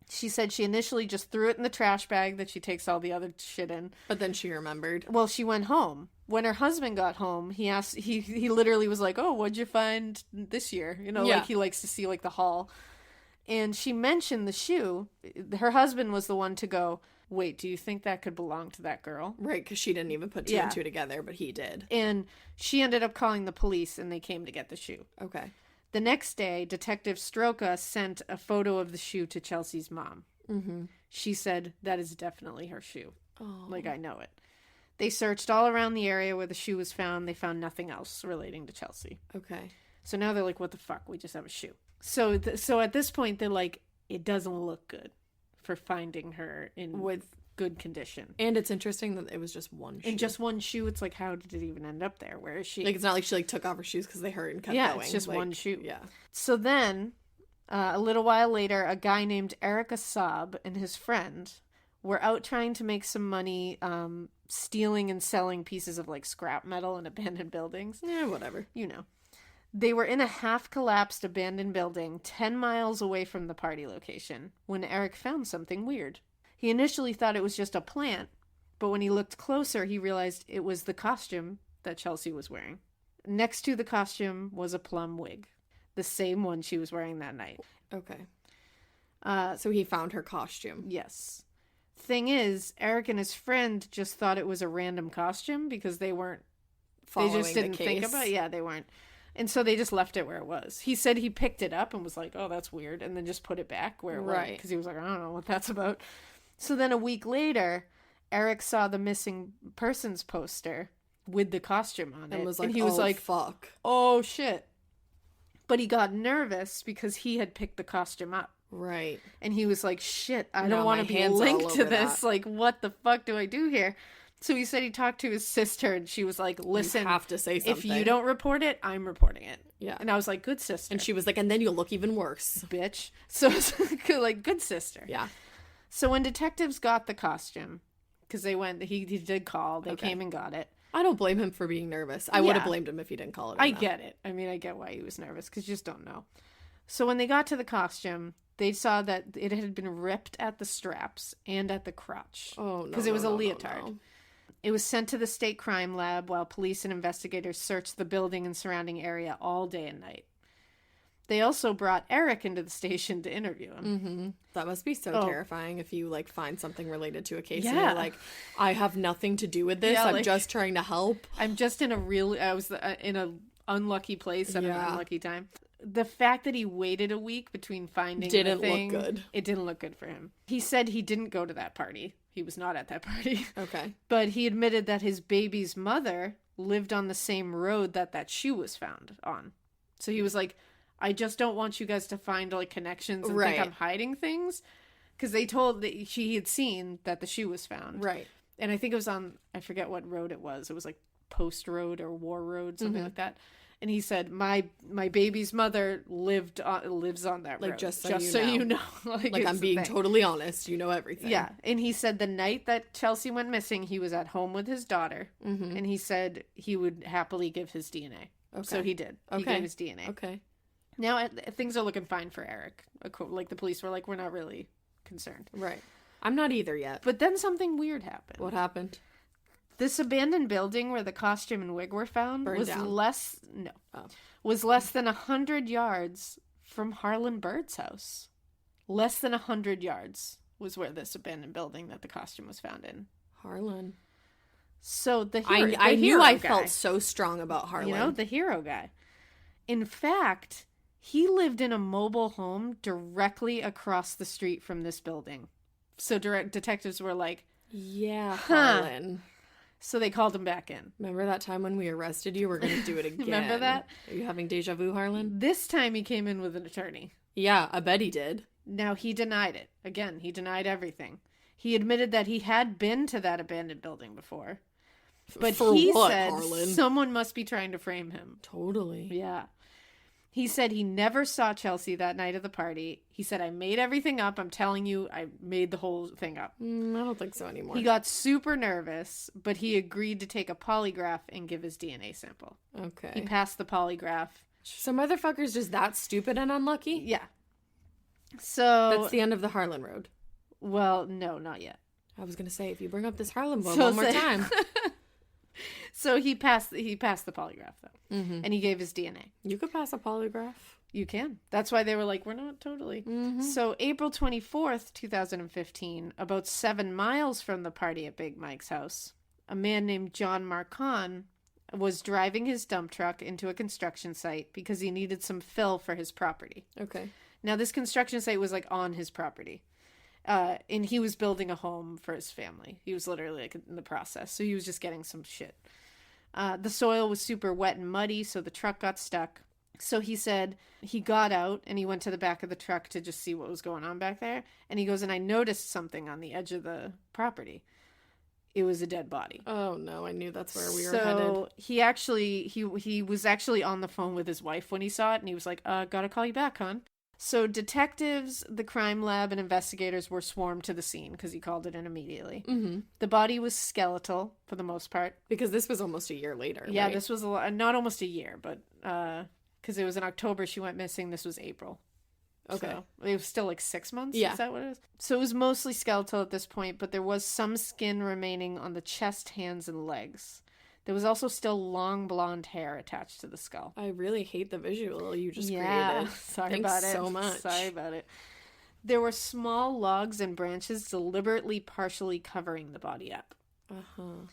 She said she initially just threw it in the trash bag that she takes all the other shit in. But then she remembered. Well, she went home. When her husband got home, he asked, he literally was like, oh, what'd you find this year? He likes to see the haul. And she mentioned the shoe. Her husband was the one to go, wait, do you think that could belong to that girl? Right, because she didn't even put two and two together, but he did. And she ended up calling the police, and they came to get the shoe. Okay. The next day, Detective Stroka sent a photo of the shoe to Chelsea's mom. Mm-hmm. She said, that is definitely her shoe. Oh. I know it. They searched all around the area where the shoe was found. They found nothing else relating to Chelsea. Okay. So now they're like, what the fuck? We just have a shoe. So at this point, they're like, it doesn't look good. for finding her in with good condition. And it's interesting that it was just one shoe. And just one shoe. It's like, how did it even end up there? Where is she? Like, it's not like she, like, took off her shoes because they hurt and kept going. Yeah, it's just like, one shoe. Yeah. So then, a little while later, a guy named Eric Assab and his friend were out trying to make some money stealing and selling pieces of, like, scrap metal in abandoned buildings. Yeah, whatever. You know. They were in a half-collapsed abandoned building 10 miles away from the party location when Eric found something weird. He initially thought it was just a plant, but when he looked closer, he realized it was the costume that Chelsea was wearing. Next to the costume was a plum wig, the same one she was wearing that night. Okay. So he found her costume. Yes. Thing is, Eric and his friend just thought it was a random costume because they weren't Following they just didn't the think case. about it. Yeah, they weren't. And so they just left it where it was. He said he picked it up and was like, oh, that's weird, and then just put it back where it was because he was like, I don't know what that's about. So then a week later, Eric saw the missing persons poster with the costume on it. And was like, he was like, fuck. oh, shit. But he got nervous because he had picked the costume up. Right. And he was like, shit, I No, don't want my to be hand's all linked to over this. that. Like, what the fuck do I do here? So he said he talked to his sister and she was like, listen, You have to say something. if you don't report it, I'm reporting it. Yeah. And I was like, good sister. And she was like, and then you'll look even worse. Bitch. So it's like, good sister. Yeah. So when detectives got the costume, because they went, he did call, they came and got it. I don't blame him for being nervous. I would have blamed him if he didn't call it. I get it. I mean, I get why he was nervous, because you just don't know. So when they got to the costume, they saw that it had been ripped at the straps and at the crotch. Oh, no. Because it was a no, leotard. no. It was sent to the state crime lab while police and investigators searched the building and surrounding area all day and night. They also brought Eric into the station to interview him. Mm-hmm. That must be so terrifying if you, like, find something related to a case and Yeah. you're like, I have nothing to do with this. Yeah, I'm like, just trying to help. I'm just in I was in a unlucky place at an Yeah. unlucky time. The fact that he waited a week between finding Didn't the thing, look good. It didn't look good for him. He said he didn't go to that party. He was not at that party. Okay. But he admitted that his baby's mother lived on the same road that shoe was found on. So he was like, I just don't want you guys to find, like, connections and think I'm hiding things. Because they told that he had seen that the shoe was found. Right. And I think it was on, I forget what road it was. It was like Post Road or War Road, something like that. And he said, my baby's mother lives on that Like, road. just so you know. Like I'm it's the being thing. totally honest. You know everything. Yeah. And he said the night that Chelsea went missing, he was at home with his daughter. Mm-hmm. And he said he would happily give his DNA. Okay. So he did. He gave his DNA. Okay. Now things are looking fine for Eric. Like, the police were like, we're not really concerned. Right. I'm not either yet. But then something weird happened. What happened? This abandoned building where the costume and wig were found Burned was down. was less than 100 yards from Harlan Bird's house. Less than 100 yards was where this abandoned building that the costume was found in. Harlan. So I knew I felt so strong about Harlan. You know, the hero guy. In fact, he lived in a mobile home directly across the street from this building. So detectives were like, yeah, Harlan. So they called him back in. Remember that time when we arrested you? We're going to do it again. Remember that? Are you having deja vu, Harlan? This time he came in with an attorney. Yeah, I bet he did. Now, he denied it. Again, he denied everything. He admitted that he had been to that abandoned building before. But For he what, said Harlan? someone must be trying to frame him. Totally. Yeah. He said he never saw Chelsea that night of the party. He said, I made everything up. I'm telling you, I made the whole thing up. I don't think so anymore. He got super nervous, but he agreed to take a polygraph and give his DNA sample. Okay. He passed the polygraph. So motherfucker's just that stupid and unlucky? Yeah. So... That's the end of the Harlan Road. Well, no, not yet. I was going to say, if you bring up this Harlan boy So one more say- time. So he passed the polygraph, though. Mm-hmm. And he gave his DNA. You could pass a polygraph. You can. That's why they were like, we're not totally. Mm-hmm. So April 24th, 2015, about 7 miles from the party at Big Mike's house, a man named John Marcon was driving his dump truck into a construction site because he needed some fill for his property. Okay. Now, this construction site was like on his property. And he was building a home for his family. He was literally like in the process. So he was just getting some shit. The soil was super wet and muddy, so the truck got stuck. So he said he got out and he went to the back of the truck to just see what was going on back there. And he goes, and I noticed something on the edge of the property. It was a dead body. Oh no, I knew that's where we were so headed. So he was actually on the phone with his wife when he saw it, and he was like, gotta call you back, hon. So detectives, the crime lab, and investigators were swarmed to the scene because he called it in immediately. Mm-hmm. The body was skeletal for the most part. Because this was almost a year later, Yeah, right? this was not almost a year, but because it was in October she went missing, this was April. Okay. So it was still like 6 months? Yeah. Is that what it was? So it was mostly skeletal at this point, but there was some skin remaining on the chest, hands, and legs. There was also still long blonde hair attached to the skull. I really hate the visual you just Yeah, created. sorry Thanks about it. so much. Sorry about it. There were small logs and branches deliberately partially covering the body up. Uh-huh.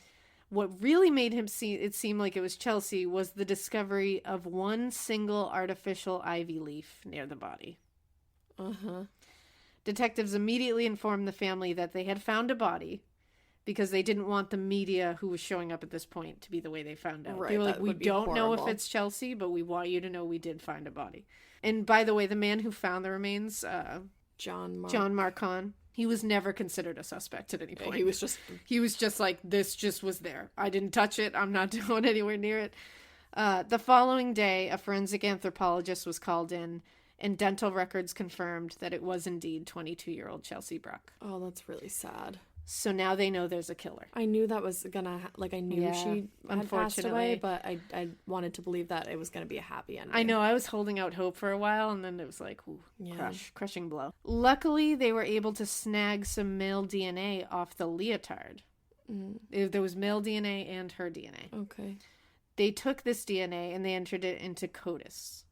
What really made it seem like it was Chelsea was the discovery of one single artificial ivy leaf near the body. Uh-huh. Detectives immediately informed the family that they had found a body because they didn't want the media who was showing up at this point to be the way they found out. Right, they were like, that we would be don't know if horrible. it's Chelsea, but we want you to know we did find a body. And by the way, the man who found the remains, John Marcon, he was never considered a suspect at any point. He was just like, this just was there. I didn't touch it. I'm not going anywhere near it. The following day, a forensic anthropologist was called in, and dental records confirmed that it was indeed 22-year-old Chelsea Bruck. Oh, that's really sad. So now they know there's a killer. I knew that was gonna I knew she had passed away, unfortunately. but I wanted to believe that it was gonna be a happy ending. I know, I was holding out hope for a while, and then it was like, ooh, Yeah. crushing blow. Luckily, they were able to snag some male DNA off the leotard. There was male DNA and her DNA. Okay. They took this DNA and they entered it into CODIS.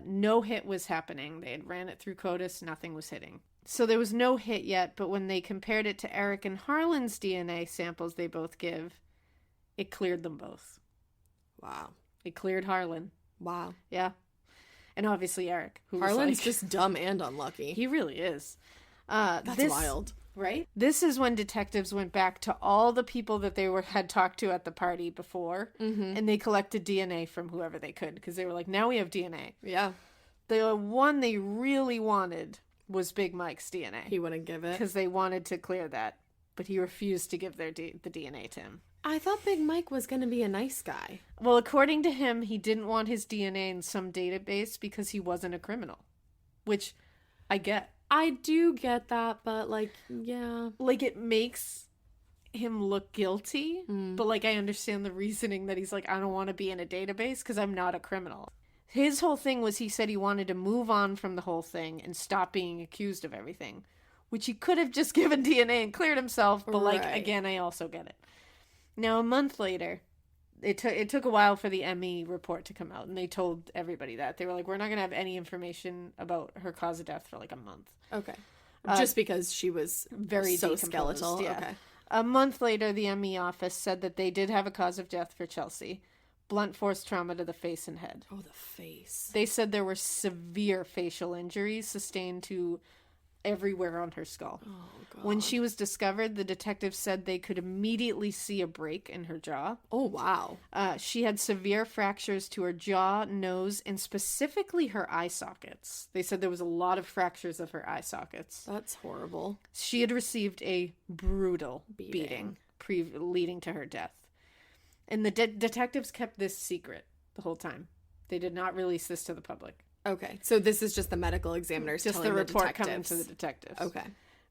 No hit was happening. They had ran it through CODIS, nothing was hitting. So there was no hit yet, but when they compared it to Eric and Harlan's DNA samples they both give, it cleared them both. Wow. It cleared Harlan. Wow. Yeah. And obviously Eric. Who Harlan's was like, just dumb and unlucky. He really is. That's wild. Right? This is when detectives went back to all the people that they had talked to at the party before, and they collected DNA from whoever they could, because they were like, now we have DNA. Yeah. The one they really wanted was Big Mike's DNA. He wouldn't give it. Because they wanted to clear that, but he refused to give the DNA to him. I thought Big Mike was going to be a nice guy. Well, according to him, he didn't want his DNA in some database because he wasn't a criminal, which I get. I do get that, but yeah. Like, it makes him look guilty, but I understand the reasoning that he's like, I don't want to be in a database because I'm not a criminal. His whole thing was he said he wanted to move on from the whole thing and stop being accused of everything, which he could have just given DNA and cleared himself, but Right. again, I also get it. Now, a month later, it took a while for the ME report to come out, and they told everybody that. They were like, we're not going to have any information about her cause of death for a month. Okay. Just because she was Very so decomposed, skeletal. yeah. Okay. A month later, the ME office said that they did have a cause of death for Chelsea. Blunt force trauma to the face and head. Oh, the face. They said there were severe facial injuries sustained to everywhere on her skull. Oh, God. When she was discovered, the detectives said they could immediately see a break in her jaw. Oh, wow. She had severe fractures to her jaw, nose, and specifically her eye sockets. They said there was a lot of fractures of her eye sockets. That's horrible. She had received a brutal beating leading to her death. And the detectives kept this secret the whole time. They did not release this to the public. Okay. So this is just the medical examiners Just telling the report detectives. coming to the detectives. Okay.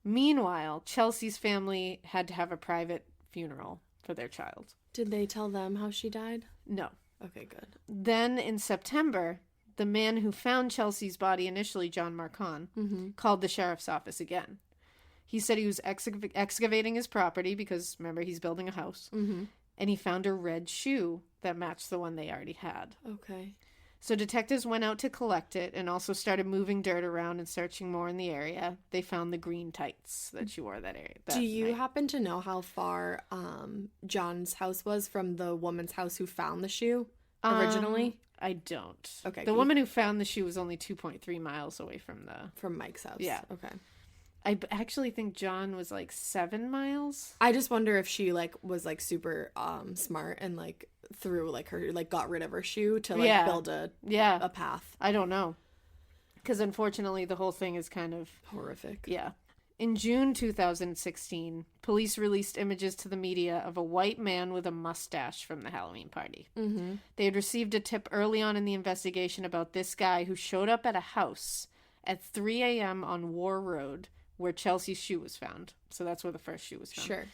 Meanwhile, Chelsea's family had to have a private funeral for their child. Did they tell them how she died? No. Okay, good. Then in September, the man who found Chelsea's body initially, John Marcon, called the sheriff's office again. He said he was excavating his property because, remember, he's building a house. And he found a red shoe that matched the one they already had. Okay. So detectives went out to collect it and also started moving dirt around and searching more in the area. They found the green tights that she wore that area. Do you happen to know how far John's house was from the woman's house who found the shoe originally? I don't. Okay. The woman who found the shoe was only 2.3 miles away from From Mike's house. Yeah. Okay. I actually think John was 7 miles. I just wonder if she was super smart and threw like her, like got rid of her shoe to like build a path. I don't know. Because unfortunately the whole thing is kind of horrific. Yeah. In June 2016, police released images to the media of a white man with a mustache from the Halloween party. Mm-hmm. They had received a tip early on in the investigation about this guy who showed up at a house at 3 a.m. on War Road where Chelsea's shoe was found. So that's where the first shoe was found. Sure.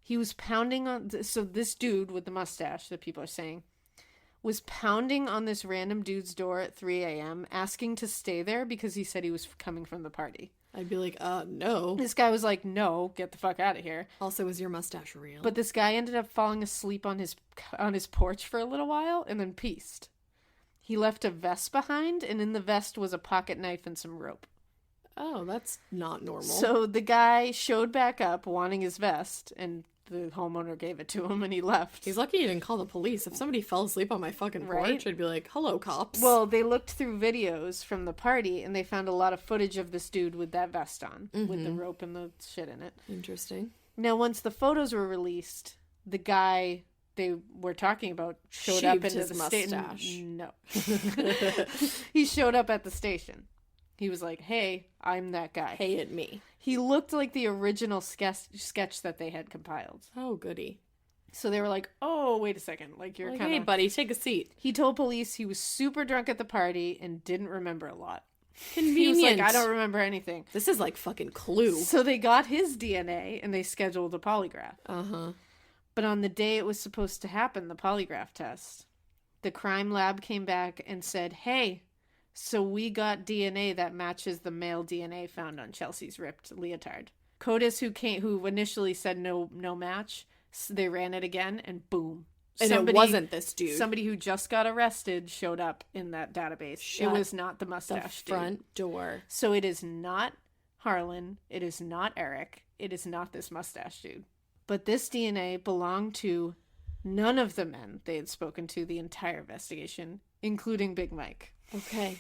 He was pounding on... So this dude with the mustache that people are saying was pounding on this random dude's door at 3 a.m. asking to stay there because he said he was coming from the party. I'd be like, no. This guy was like, no, get the fuck out of here. Also, is your mustache real? But this guy ended up falling asleep on his porch for a little while and then pieced. He left a vest behind, and in the vest was a pocket knife and some rope. Oh, that's not normal. So the guy showed back up wanting his vest, and the homeowner gave it to him, and he left. He's lucky he didn't call the police. If somebody fell asleep on my fucking porch, I'd be like, hello, cops. Well, they looked through videos from the party, and they found a lot of footage of this dude with that vest on, with the rope and the shit in it. Interesting. Now, once the photos were released, the guy they were talking about showed up into the station. No. He showed up at the station. He was like, hey, I'm that guy. Hey, it me. He looked like the original sketch that they had compiled. Oh, goody. So they were like, oh, wait a second. Like, you're kind of... Hey, buddy, take a seat. He told police he was super drunk at the party and didn't remember a lot. Convenient. He was like, I don't remember anything. This is like fucking Clue. So they got his DNA and they scheduled a polygraph. Uh-huh. But on the day it was supposed to happen, the polygraph test, the crime lab came back and said, hey... So we got DNA that matches the male DNA found on Chelsea's ripped leotard. CODIS, who initially said no match, they ran it again, and boom. And it wasn't this dude. Somebody who just got arrested showed up in that database. It was not the mustache the front door. So it is not Harlan. It is not Eric. It is not this mustache dude. But this DNA belonged to none of the men they had spoken to the entire investigation, including Big Mike. Okay.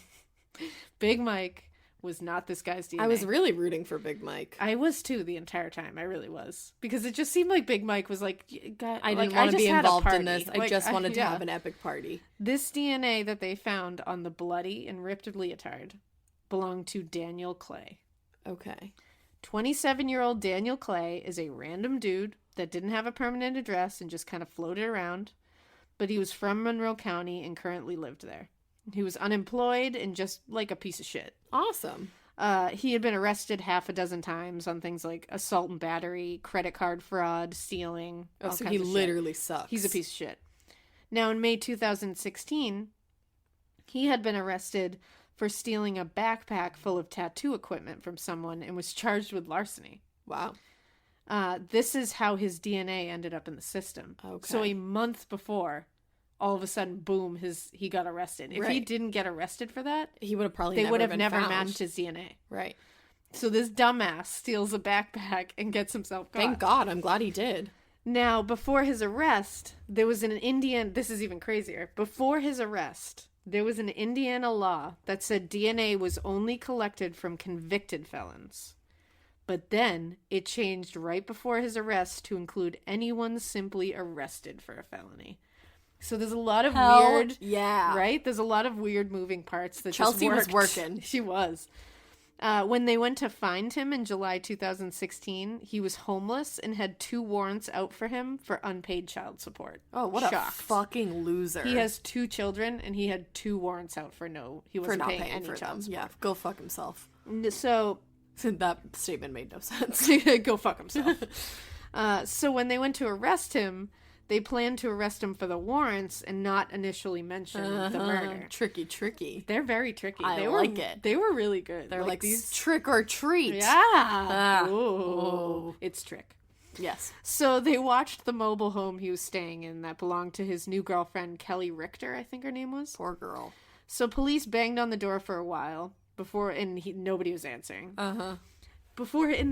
Big Mike was not this guy's DNA. I was really rooting for Big Mike. I was too the entire time. I really was. Because it just seemed like Big Mike was like, I didn't want to be involved in this. I just wanted to have an epic party. This DNA that they found on the bloody and ripped leotard belonged to Daniel Clay. Okay. 27-year-old Daniel Clay is a random dude that didn't have a permanent address and just kind of floated around. But he was from Monroe County and currently lived there. He was unemployed and just like a piece of shit. Awesome. He had been arrested half a dozen times on things like assault and battery, credit card fraud, stealing. Oh, so he literally sucks. He's a piece of shit. Now, in May 2016, he had been arrested for stealing a backpack full of tattoo equipment from someone and was charged with larceny. Wow. This is how his DNA ended up in the system. Okay. So a month before... all of a sudden, boom, he got arrested. If he didn't get arrested for that, he would have probably never matched his DNA. Right. So this dumbass steals a backpack and gets himself caught. Thank God. I'm glad he did. Now, before his arrest, there was an Indian... This is even crazier. Before his arrest, there was an Indiana law that said DNA was only collected from convicted felons. But then it changed right before his arrest to include anyone simply arrested for a felony. So there's a lot of weird... Yeah. Right? There's a lot of weird moving parts that Chelsea just was working. She was. When they went to find him in July 2016, he was homeless and had 2 warrants out for him for unpaid child support. Oh, what a fucking loser. He has 2 children, and he had 2 warrants out for he wasn't paying any child support. Yeah, go fuck himself. So... that statement made no sense. Go fuck himself. So when they went to arrest him... They planned to arrest him for the warrants and not initially mention the murder. Tricky. They're very tricky. I like it. They were really good. They're like these trick or treat. Yeah. Ooh. It's trick. Yes. So they watched the mobile home he was staying in that belonged to his new girlfriend, Kelley Richter, I think her name was. Poor girl. So police banged on the door for a while and nobody was answering. And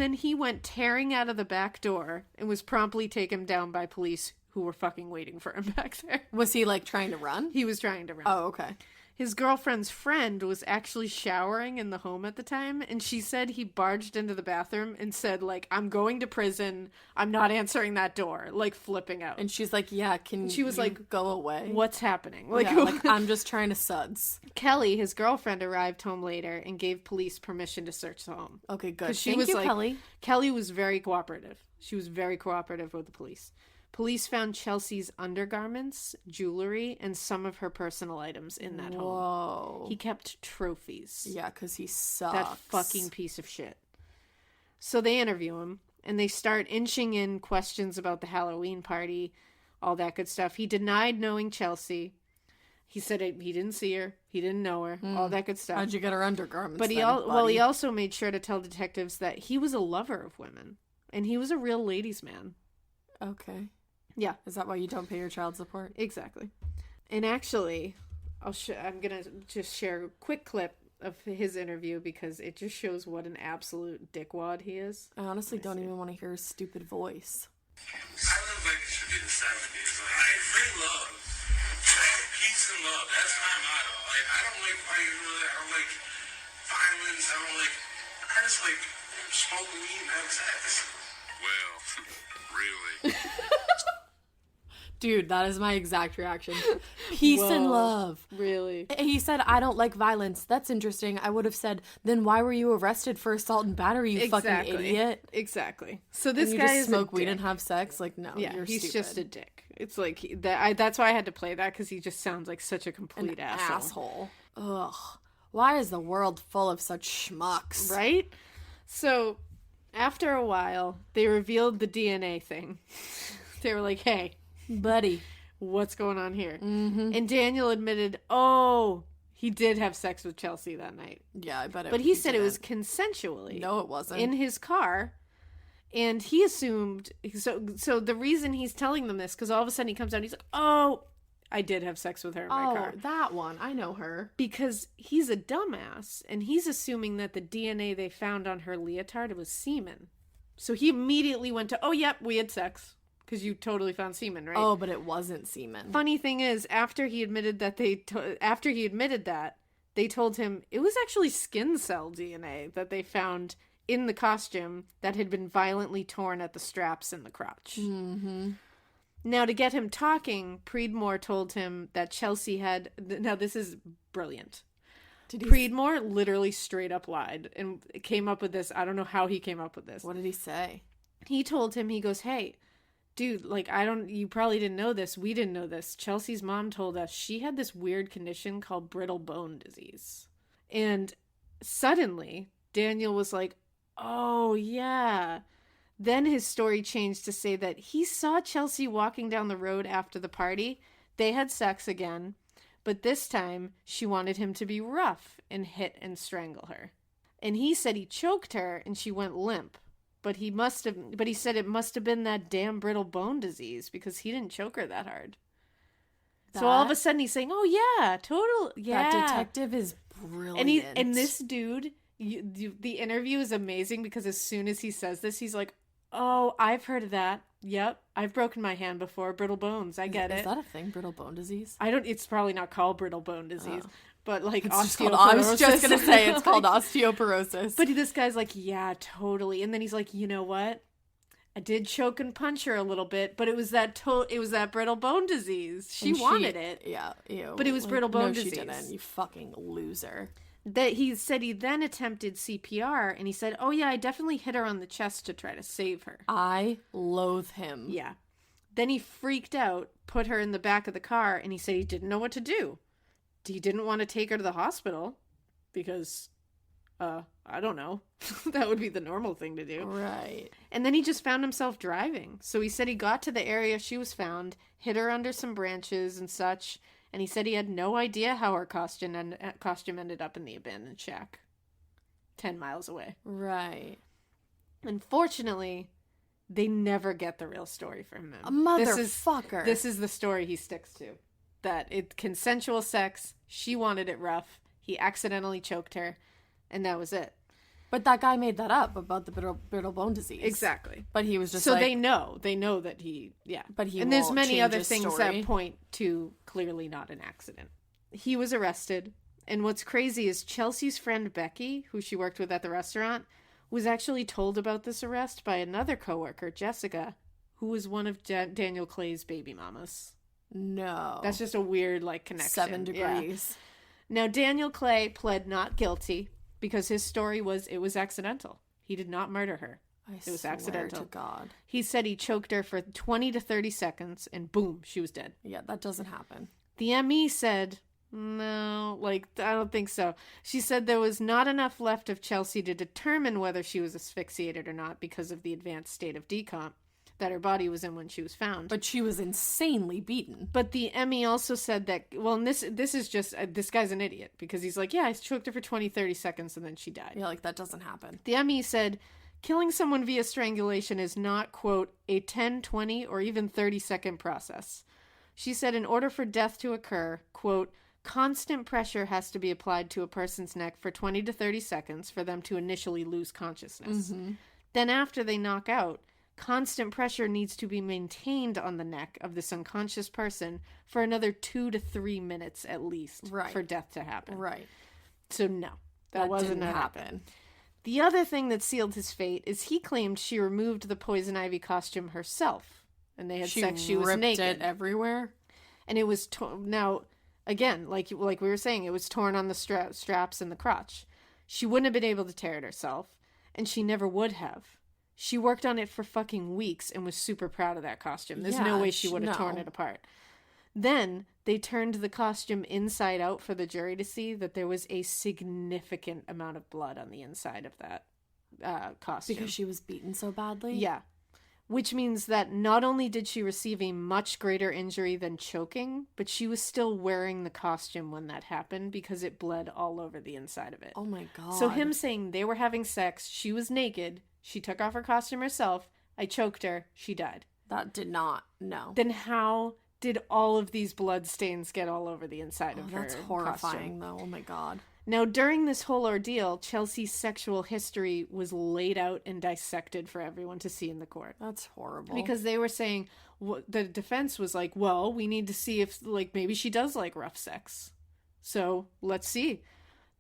then he went tearing out of the back door and was promptly taken down by police who were fucking waiting for him back there. Was he, like, trying to run? He was trying to run. Oh, okay. His girlfriend's friend was actually showering in the home at the time, and she said he barged into the bathroom and said, like, I'm going to prison. I'm not answering that door, like, flipping out. And she's like, yeah, she was like, go away? What's happening? Like, yeah, like, I'm just trying to suds. Kelley, his girlfriend, arrived home later and gave police permission to search the home. Okay, good. Thank you, Kelley. Kelley was very cooperative. She was very cooperative with the police. Police found Chelsea's undergarments, jewelry, and some of her personal items in that home. He kept trophies. Yeah, because he sucks. That fucking piece of shit. So they interview him, and they start inching in questions about the Halloween party, all that good stuff. He denied knowing Chelsea. He said he didn't see her. He didn't know her. All that good stuff. How'd you get her undergarments? But he also made sure to tell detectives that he was a lover of women, and he was a real ladies' man. Okay. Yeah. Is that why you don't pay your child support? Exactly. And actually, I'm going to just share a quick clip of his interview because it just shows what an absolute dickwad he is. I honestly don't even want to hear his stupid voice. I live like it should be the 70s. Like, I bring love. Peace and love. That's my motto. Like, I don't like fighting with it. I don't like violence. I just like smoking weed and having sex. Well, really? Dude, that is my exact reaction. Peace and love. Really? He said, I don't like violence. That's interesting. I would have said, then why were you arrested for assault and battery, you fucking idiot? Exactly. So this guy guy is smoke weed and have sex? Like, no, you're he's stupid. just a dick. It's like, that's why I had to play that, because he just sounds like such a complete asshole. Ugh. Why is the world full of such schmucks? Right? So, after a while, they revealed the DNA thing. They were like, hey, buddy, what's going on here? Mm-hmm. And Daniel admitted, he did have sex with Chelsea that night. Yeah, I bet it. But he said it was consensually. No, it wasn't. In his car. And he assumed, so the reason he's telling them this, because all of a sudden he comes out and he's like, I did have sex with her in my car. Oh, that one. I know her. Because he's a dumbass, and he's assuming that the DNA they found on her leotard was semen. So he immediately went to, yep, we had sex. Because you totally found semen, right? Oh, but it wasn't semen. Funny thing is, after he admitted that they told him it was actually skin cell DNA that they found in the costume that had been violently torn at the straps and the crotch. Mm-hmm. Now, to get him talking, Preedmore told him that Chelsea had... Now, this is brilliant. Preedmore literally straight up lied and came up with this. I don't know how he came up with this. What did he say? He told him, he goes, hey... Dude, like, you probably didn't know this. We didn't know this. Chelsea's mom told us she had this weird condition called brittle bone disease. And suddenly, Daniel was like, oh, yeah. Then his story changed to say that he saw Chelsea walking down the road after the party. They had sex again, but this time she wanted him to be rough and hit and strangle her. And he said he choked her and she went limp. But he said it must have been that damn brittle bone disease because he didn't choke her that hard. So all of a sudden he's saying, oh yeah, yeah. That detective is brilliant. And this dude, the interview is amazing because as soon as he says this, he's like, oh, I've heard of that. Yep, I've broken my hand before. Brittle bones, I get it. Is that a thing, brittle bone disease? It's probably not called brittle bone disease. Oh. But like osteoporosis. I was just going to say it's called osteoporosis. But this guy's like, yeah, totally. And then he's like, you know what? I did choke and punch her a little bit, but it was that brittle bone disease. She wanted it. Yeah. Ew. But it was brittle bone disease. No, she didn't. You fucking loser. That he said he then attempted CPR, and he said, oh yeah, I definitely hit her on the chest to try to save her. I loathe him. Yeah. Then he freaked out, put her in the back of the car, and he said he didn't know what to do. He didn't want to take her to the hospital because, I don't know. That would be the normal thing to do. Right. And then he just found himself driving. So he said he got to the area she was found, hid her under some branches and such, and he said he had no idea how her costume ended up in the abandoned shack 10 miles away. Right. Unfortunately, they never get the real story from him. A motherfucker. This is the story he sticks to. That it consensual sex, she wanted it rough, he accidentally choked her, and that was it. But that guy made that up about the brittle bone disease. Exactly. But he was just so they know that he, yeah. But he and there's many change other his things story. that point to clearly not an accident. he was arrested. And what's crazy is Chelsea's friend Becky, who she worked with at the restaurant, was actually told about this arrest by another coworker, Jessica, who was one of Daniel Clay's baby mamas. No. That's just a weird, connection. 7 degrees. Yeah. Now, Daniel Clay pled not guilty because his story was it was accidental. He did not murder her. It was accidental. To God. He said he choked her for 20 to 30 seconds and boom, she was dead. Yeah, that doesn't happen. The ME said, no, I don't think so. She said there was not enough left of Chelsea to determine whether she was asphyxiated or not because of the advanced state of decomp that her body was in when she was found. But she was insanely beaten. But the ME also said that, well, and this is just, this guy's an idiot because he's like, yeah, I choked her for 20, 30 seconds and then she died. Yeah, that doesn't happen. The ME said, killing someone via strangulation is not, quote, a 10, 20, or even 30-second process. She said in order for death to occur, quote, constant pressure has to be applied to a person's neck for 20 to 30 seconds for them to initially lose consciousness. Mm-hmm. Then after they knock out, constant pressure needs to be maintained on the neck of this unconscious person for another 2 to 3 minutes at least for death to happen. Right. So no, that wasn't going to happen. The other thing that sealed his fate is he claimed she removed the poison ivy costume herself. And they had sex. She was naked. It everywhere. And it was now, again, like we were saying, it was torn on the straps and the crotch. She wouldn't have been able to tear it herself, and she never would have. She worked on it for fucking weeks and was super proud of that costume. There's no way she would have torn it apart. Then they turned the costume inside out for the jury to see that there was a significant amount of blood on the inside of that costume. Because she was beaten so badly? Yeah. Which means that not only did she receive a much greater injury than choking, but she was still wearing the costume when that happened because it bled all over the inside of it. Oh my God. So him saying they were having sex, she was naked, she took off her costume herself, I choked her, she died. That did not, no. Then how did all of these blood stains get all over the inside of her That's horrifying, costume? though. Oh my God. Now, during this whole ordeal, Chelsea's sexual history was laid out and dissected for everyone to see in the court. That's horrible. Because they were saying, the defense was like, well, we need to see if, maybe she does like rough sex. So, let's see.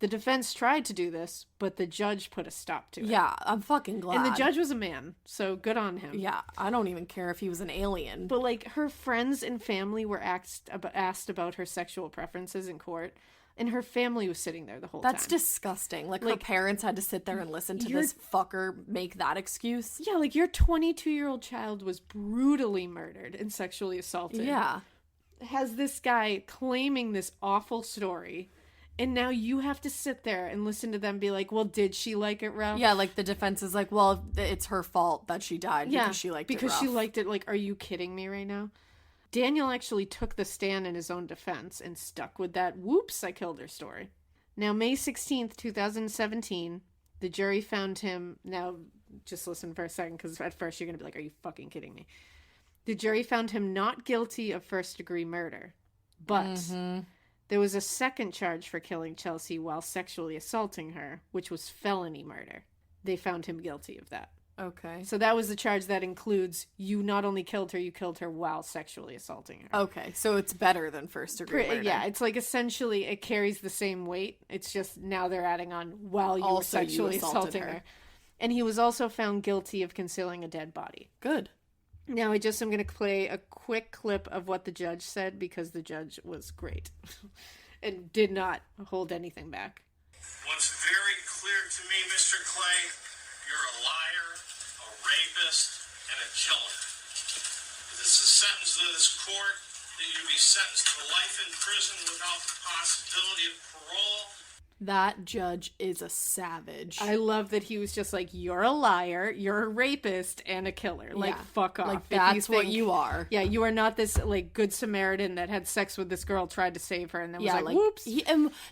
The defense tried to do this, but the judge put a stop to it. Yeah, I'm fucking glad. And the judge was a man, so good on him. Yeah, I don't even care if he was an alien. But, her friends and family were asked about her sexual preferences in court. And her family was sitting there the whole time. That's disgusting. Her parents had to sit there and listen to this fucker make that excuse. Yeah, your 22-year-old child was brutally murdered and sexually assaulted. Yeah. Has this guy claiming this awful story, and now you have to sit there and listen to them be like, well, did she like it rough? Yeah, the defense is like, well, it's her fault that she died because she liked it rough. Because she liked it. Are you kidding me right now? Daniel actually took the stand in his own defense and stuck with that whoops, I killed her story. Now, May 16th, 2017, the jury found him, now just listen for a second because at first you're going to be like, are you fucking kidding me? The jury found him not guilty of first-degree murder, but there was a second charge for killing Chelsea while sexually assaulting her, which was felony murder. They found him guilty of that. Okay. So that was the charge that includes you not only killed her, you killed her while sexually assaulting her. Okay, so it's better than first degree murder. Yeah, it's essentially it carries the same weight. It's just now they're adding on while you were sexually assaulting her. And he was also found guilty of concealing a dead body. Good. Now I'm going to play a quick clip of what the judge said because the judge was great and did not hold anything back. What's very clear to me, Mr. Clay, you're a liar, a rapist, and a killer. This is a sentence to this court that you be sentenced to life in prison without the possibility of parole. That judge is a savage. I love that he was just like, you're a liar, you're a rapist, and a killer. Fuck off. That's what you are. Yeah, you are not this, good Samaritan that had sex with this girl, tried to save her, and then was whoops.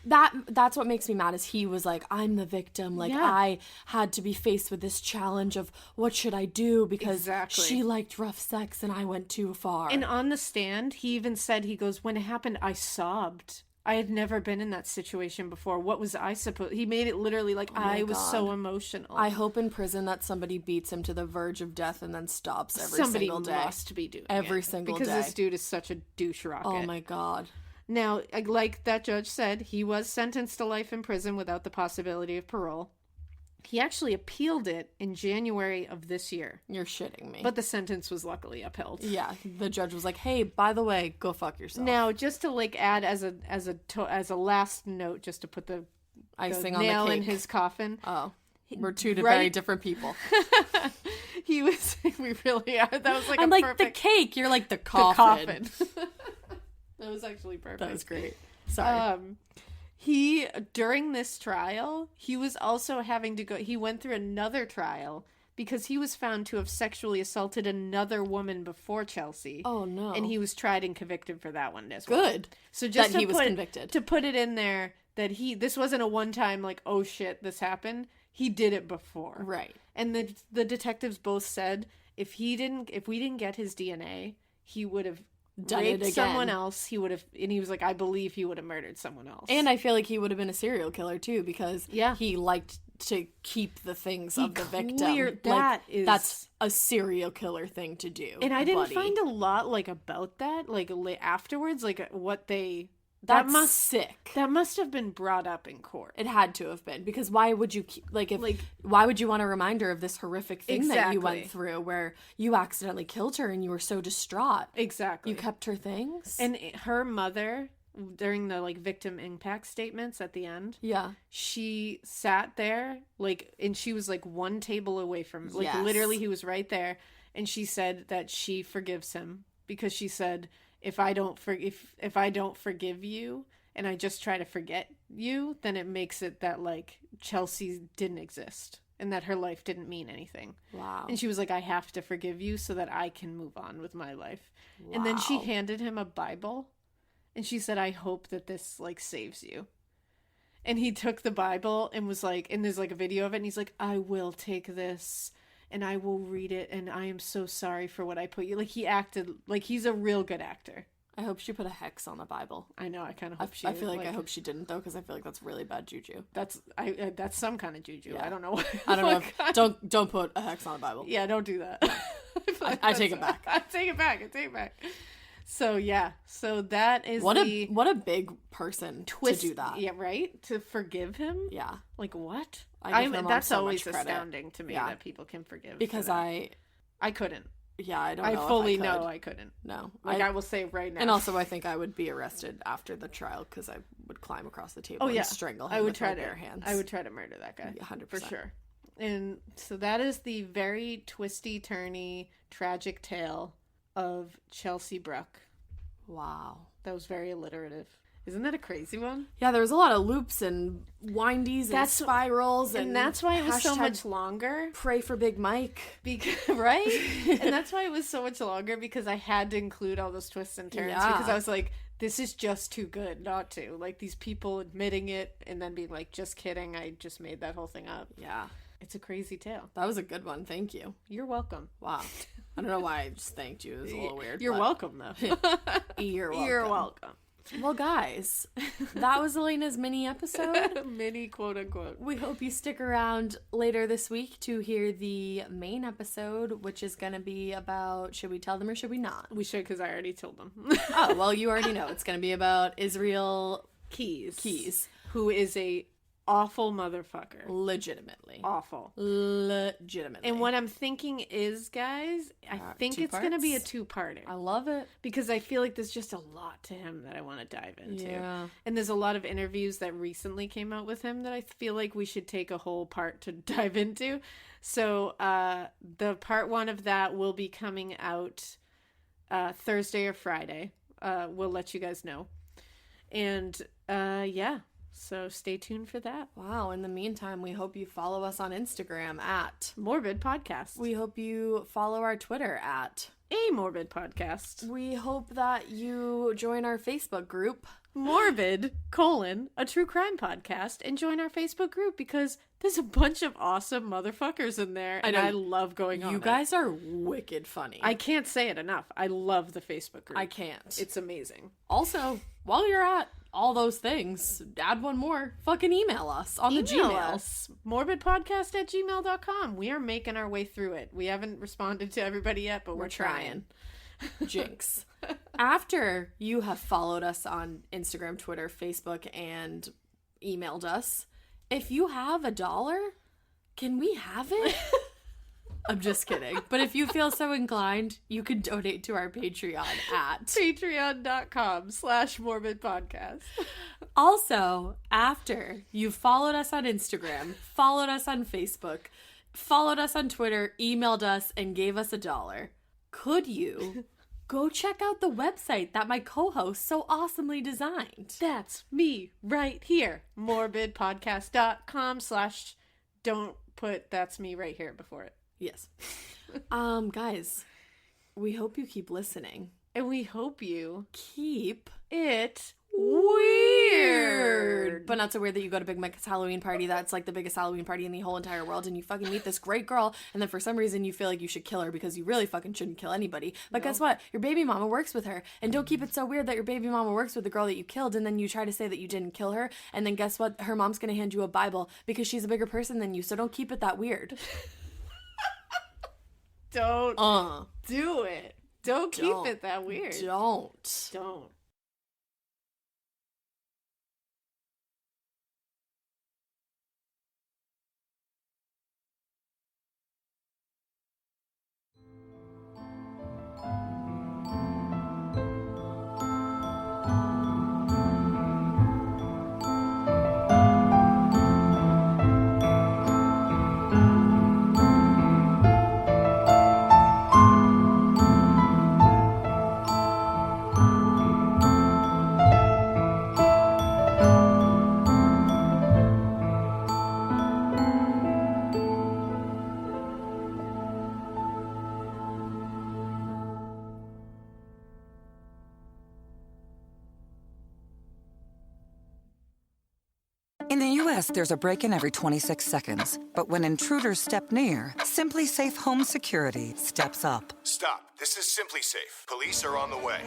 That's what makes me mad is he was like, I'm the victim. I had to be faced with this challenge of what should I do because she liked rough sex and I went too far. And on the stand, he even said, he goes, when it happened, I sobbed. I had never been in that situation before. What was I supposed... He made it literally I was so emotional. I hope in prison that somebody beats him to the verge of death and then stops every single day. Somebody must be doing every single day. Because this dude is such a douche rocket. Oh my God. Now, like that judge said, he was sentenced to life in prison without the possibility of parole. He actually appealed it in January of this year. You're shitting me. But the sentence was luckily upheld. Yeah, the judge was like, "Hey, by the way, go fuck yourself." Now, just to like add as a last note, just to put the icing the on the nail cake in his coffin. Oh, we're two very different people. He was. We really are. That was like I'm a like perfect, the cake. You're like the coffin. That was actually perfect. That was great. Sorry. He, during this trial, he was also having to go, he went through another trial because he was found to have sexually assaulted another woman before Chelsea. Oh, no. And he was tried and convicted for that one as well. Good. So just that he was convicted. To put it in there that this wasn't a one-time like, oh shit, this happened. He did it before. Right. And the detectives both said if we didn't get his DNA, he would have raped someone else. He would have, and he was like, I believe he would have murdered someone else. And I feel like he would have been a serial killer too, because he liked to keep the things of the victim. That's a serial killer thing to do. And I didn't find a lot like about that, like afterwards, like what they. That's sick. That must have been brought up in court. It had to have been, because why would you why would you want a reminder of this horrific thing that you went through where you accidentally killed her and you were so distraught? Exactly. You kept her things. And her mother, during the like victim impact statements at the end, she sat there and she was like one table away from literally he was right there, and she said that she forgives him because she said, if I don't forgive you and I just try to forget you, then it makes it that like Chelsea didn't exist and that her life didn't mean anything. Wow. And she was like, I have to forgive you so that I can move on with my life. Wow. And then she handed him a Bible and she said, I hope that this like saves you. And he took the Bible and was like, and there's like a video of it, and he's like, I will take this and I will read it, and I am so sorry for what I put you. Like, he acted like he's a real good actor. I hope she put a hex on the Bible. I know. I kind of hope she. I feel like I hope she didn't, though, because I feel like that's really bad juju. That's some kind of juju. Yeah. I don't know. I don't know. Don't put a hex on the Bible. Yeah, don't do that. I take it back. I take it back. So yeah, so that is what a big person twist to do that. Yeah, right. To forgive him. Yeah. Like what? That's so always astounding to me that people can forgive. Because I couldn't. Yeah, I don't. I fully know I couldn't. No, I will say right now. And also, I think I would be arrested after the trial because I would climb across the table and strangle him with my bare hands. I would try to murder that guy. 100%. For sure. And so that is the very twisty, turny, tragic tale of Chelsea Bruck. Wow. That was very alliterative. Isn't that a crazy one? Yeah, there was a lot of loops and windies and spirals. And that's why it was so much longer. Pray for Big Mike. Right? And that's why it was so much longer, because I had to include all those twists and turns. Yeah. Because I was like, this is just too good not to. Like, these people admitting it and then being like, just kidding, I just made that whole thing up. Yeah. It's a crazy tale. That was a good one. Thank you. You're welcome. Wow. I don't know why I just thanked you. It was a little weird. You're welcome, though. You're welcome. You're welcome. Well, guys, that was Alaina's mini episode. Mini, quote unquote. We hope you stick around later this week to hear the main episode, which is going to be about, should we tell them or should we not? We should, because I already told them. Oh, well, you already know. It's going to be about Israel Keys, who is a awful motherfucker. Legitimately. Awful. Legitimately. And what I'm thinking is, guys, I think it's going to be a two-parter. I love it. Because I feel like there's just a lot to him that I want to dive into. Yeah. And there's a lot of interviews that recently came out with him that I feel like we should take a whole part to dive into. So the part one of that will be coming out Thursday or Friday. We'll let you guys know. And yeah. So stay tuned for that. Wow. In the meantime, we hope you follow us on Instagram at Morbid Podcast. We hope you follow our Twitter at A Morbid Podcast. We hope that you join our Facebook group, Morbid, a true crime podcast, and join our Facebook group because there's a bunch of awesome motherfuckers in there, and I love going on. You guys are wicked funny. I can't say it enough. I love the Facebook group. I can't. It's amazing. Also, while you're at all those things, add one more. Fucking email us on the Gmail. Us. morbidpodcast@gmail.com. We are making our way through it. We haven't responded to everybody yet, but we're trying. Jinx. After you have followed us on Instagram, Twitter, Facebook, and emailed us, if you have $1, can we have it? I'm just kidding. But if you feel so inclined, you can donate to our Patreon at patreon.com/morbidpodcast. Also, after you've followed us on Instagram, followed us on Facebook, followed us on Twitter, emailed us, and gave us $1, could you go check out the website that my co-host so awesomely designed? That's me right here. morbidpodcast.com/ don't put that's me right here before it. Yes. Guys, we hope you keep listening. And we hope you keep it weird. But not so weird that you go to Big Mike's Halloween party that's like the biggest Halloween party in the whole entire world, and you fucking meet this great girl, and then for some reason you feel like you should kill her because you really fucking shouldn't kill anybody. But guess what? Your baby mama works with her. And don't keep it so weird that your baby mama works with the girl that you killed, and then you try to say that you didn't kill her, and then guess what? Her mom's gonna hand you a Bible because she's a bigger person than you, so don't keep it that weird. Don't do it. Don't keep it that weird. Don't. In the U.S., there's a break-in every 26 seconds. But when intruders step near, Simply Safe Home Security steps up. Stop. This is Simply Safe. Police are on the way.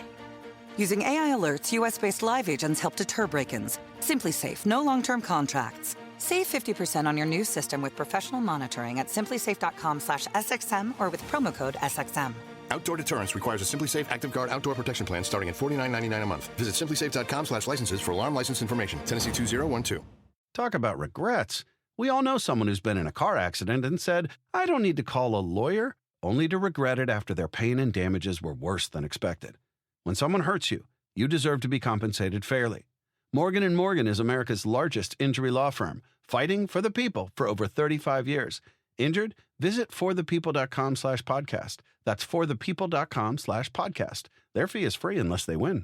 Using AI alerts, U.S.-based live agents help deter break-ins. Simply Safe, no long-term contracts. Save 50% on your new system with professional monitoring at simplysafe.com/SXM or with promo code SXM. Outdoor deterrence requires a Simply Safe Active Guard outdoor protection plan starting at $49.99 a month. Visit simplysafe.com/licenses for alarm license information. Tennessee 2012. Talk about regrets. We all know someone who's been in a car accident and said, I don't need to call a lawyer, only to regret it after their pain and damages were worse than expected. When someone hurts you, you deserve to be compensated fairly. Morgan & Morgan is America's largest injury law firm, fighting for the people for over 35 years. Injured? Visit forthepeople.com/podcast. That's forthepeople.com/podcast. Their fee is free unless they win.